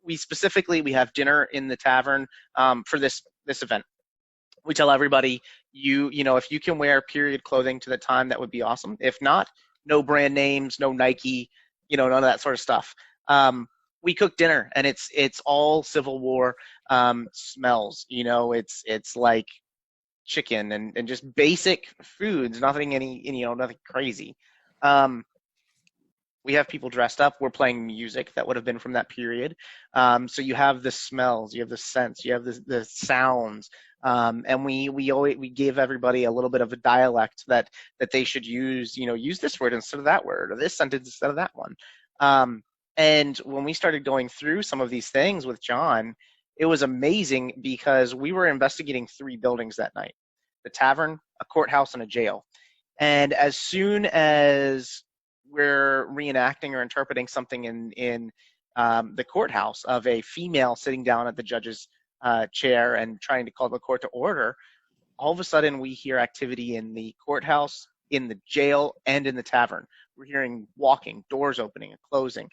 we have dinner in the tavern for this event. We tell everybody, if you can wear period clothing to the time, that would be awesome. If not, no brand names, no Nike, none of that sort of stuff. We cook dinner, and it's all Civil War smells. It's like chicken and just basic foods, nothing nothing crazy. We have people dressed up. We're playing music that would have been from that period. So you have the smells, you have the scents, you have the sounds, and we give everybody a little bit of a dialect that they should use. Use this word instead of that word, or this sentence instead of that one. And when we started going through some of these things with John, it was amazing because we were investigating 3 buildings that night: the tavern, a courthouse, and a jail. And as soon as we're reenacting or interpreting something in the courthouse of a female sitting down at the judge's chair and trying to call the court to order, all of a sudden we hear activity in the courthouse, in the jail, and in the tavern. We're hearing walking, doors opening and closing.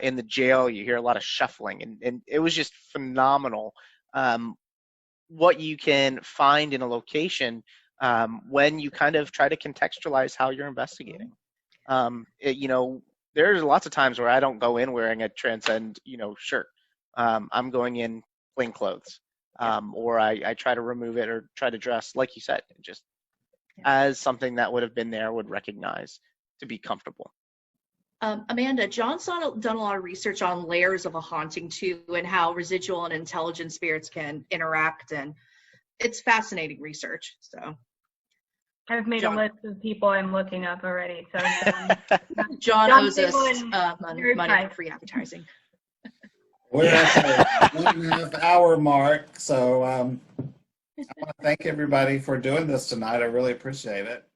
In the jail, you hear a lot of shuffling, and it was just phenomenal what you can find in a location when you kind of try to contextualize how you're investigating. There's lots of times where I don't go in wearing a transcend, shirt. I'm going in plain clothes, or I try to remove it or try to dress, like you said, just as something that would have been there, would recognize, to be comfortable. Amanda, John's done a lot of research on layers of a haunting too, and how residual and intelligent spirits can interact, and it's fascinating research. So I've made a list of people I'm looking up already. So John owes us money for free advertising. We're at the 1.5 hour mark, so I want to thank everybody for doing this tonight. I really appreciate it.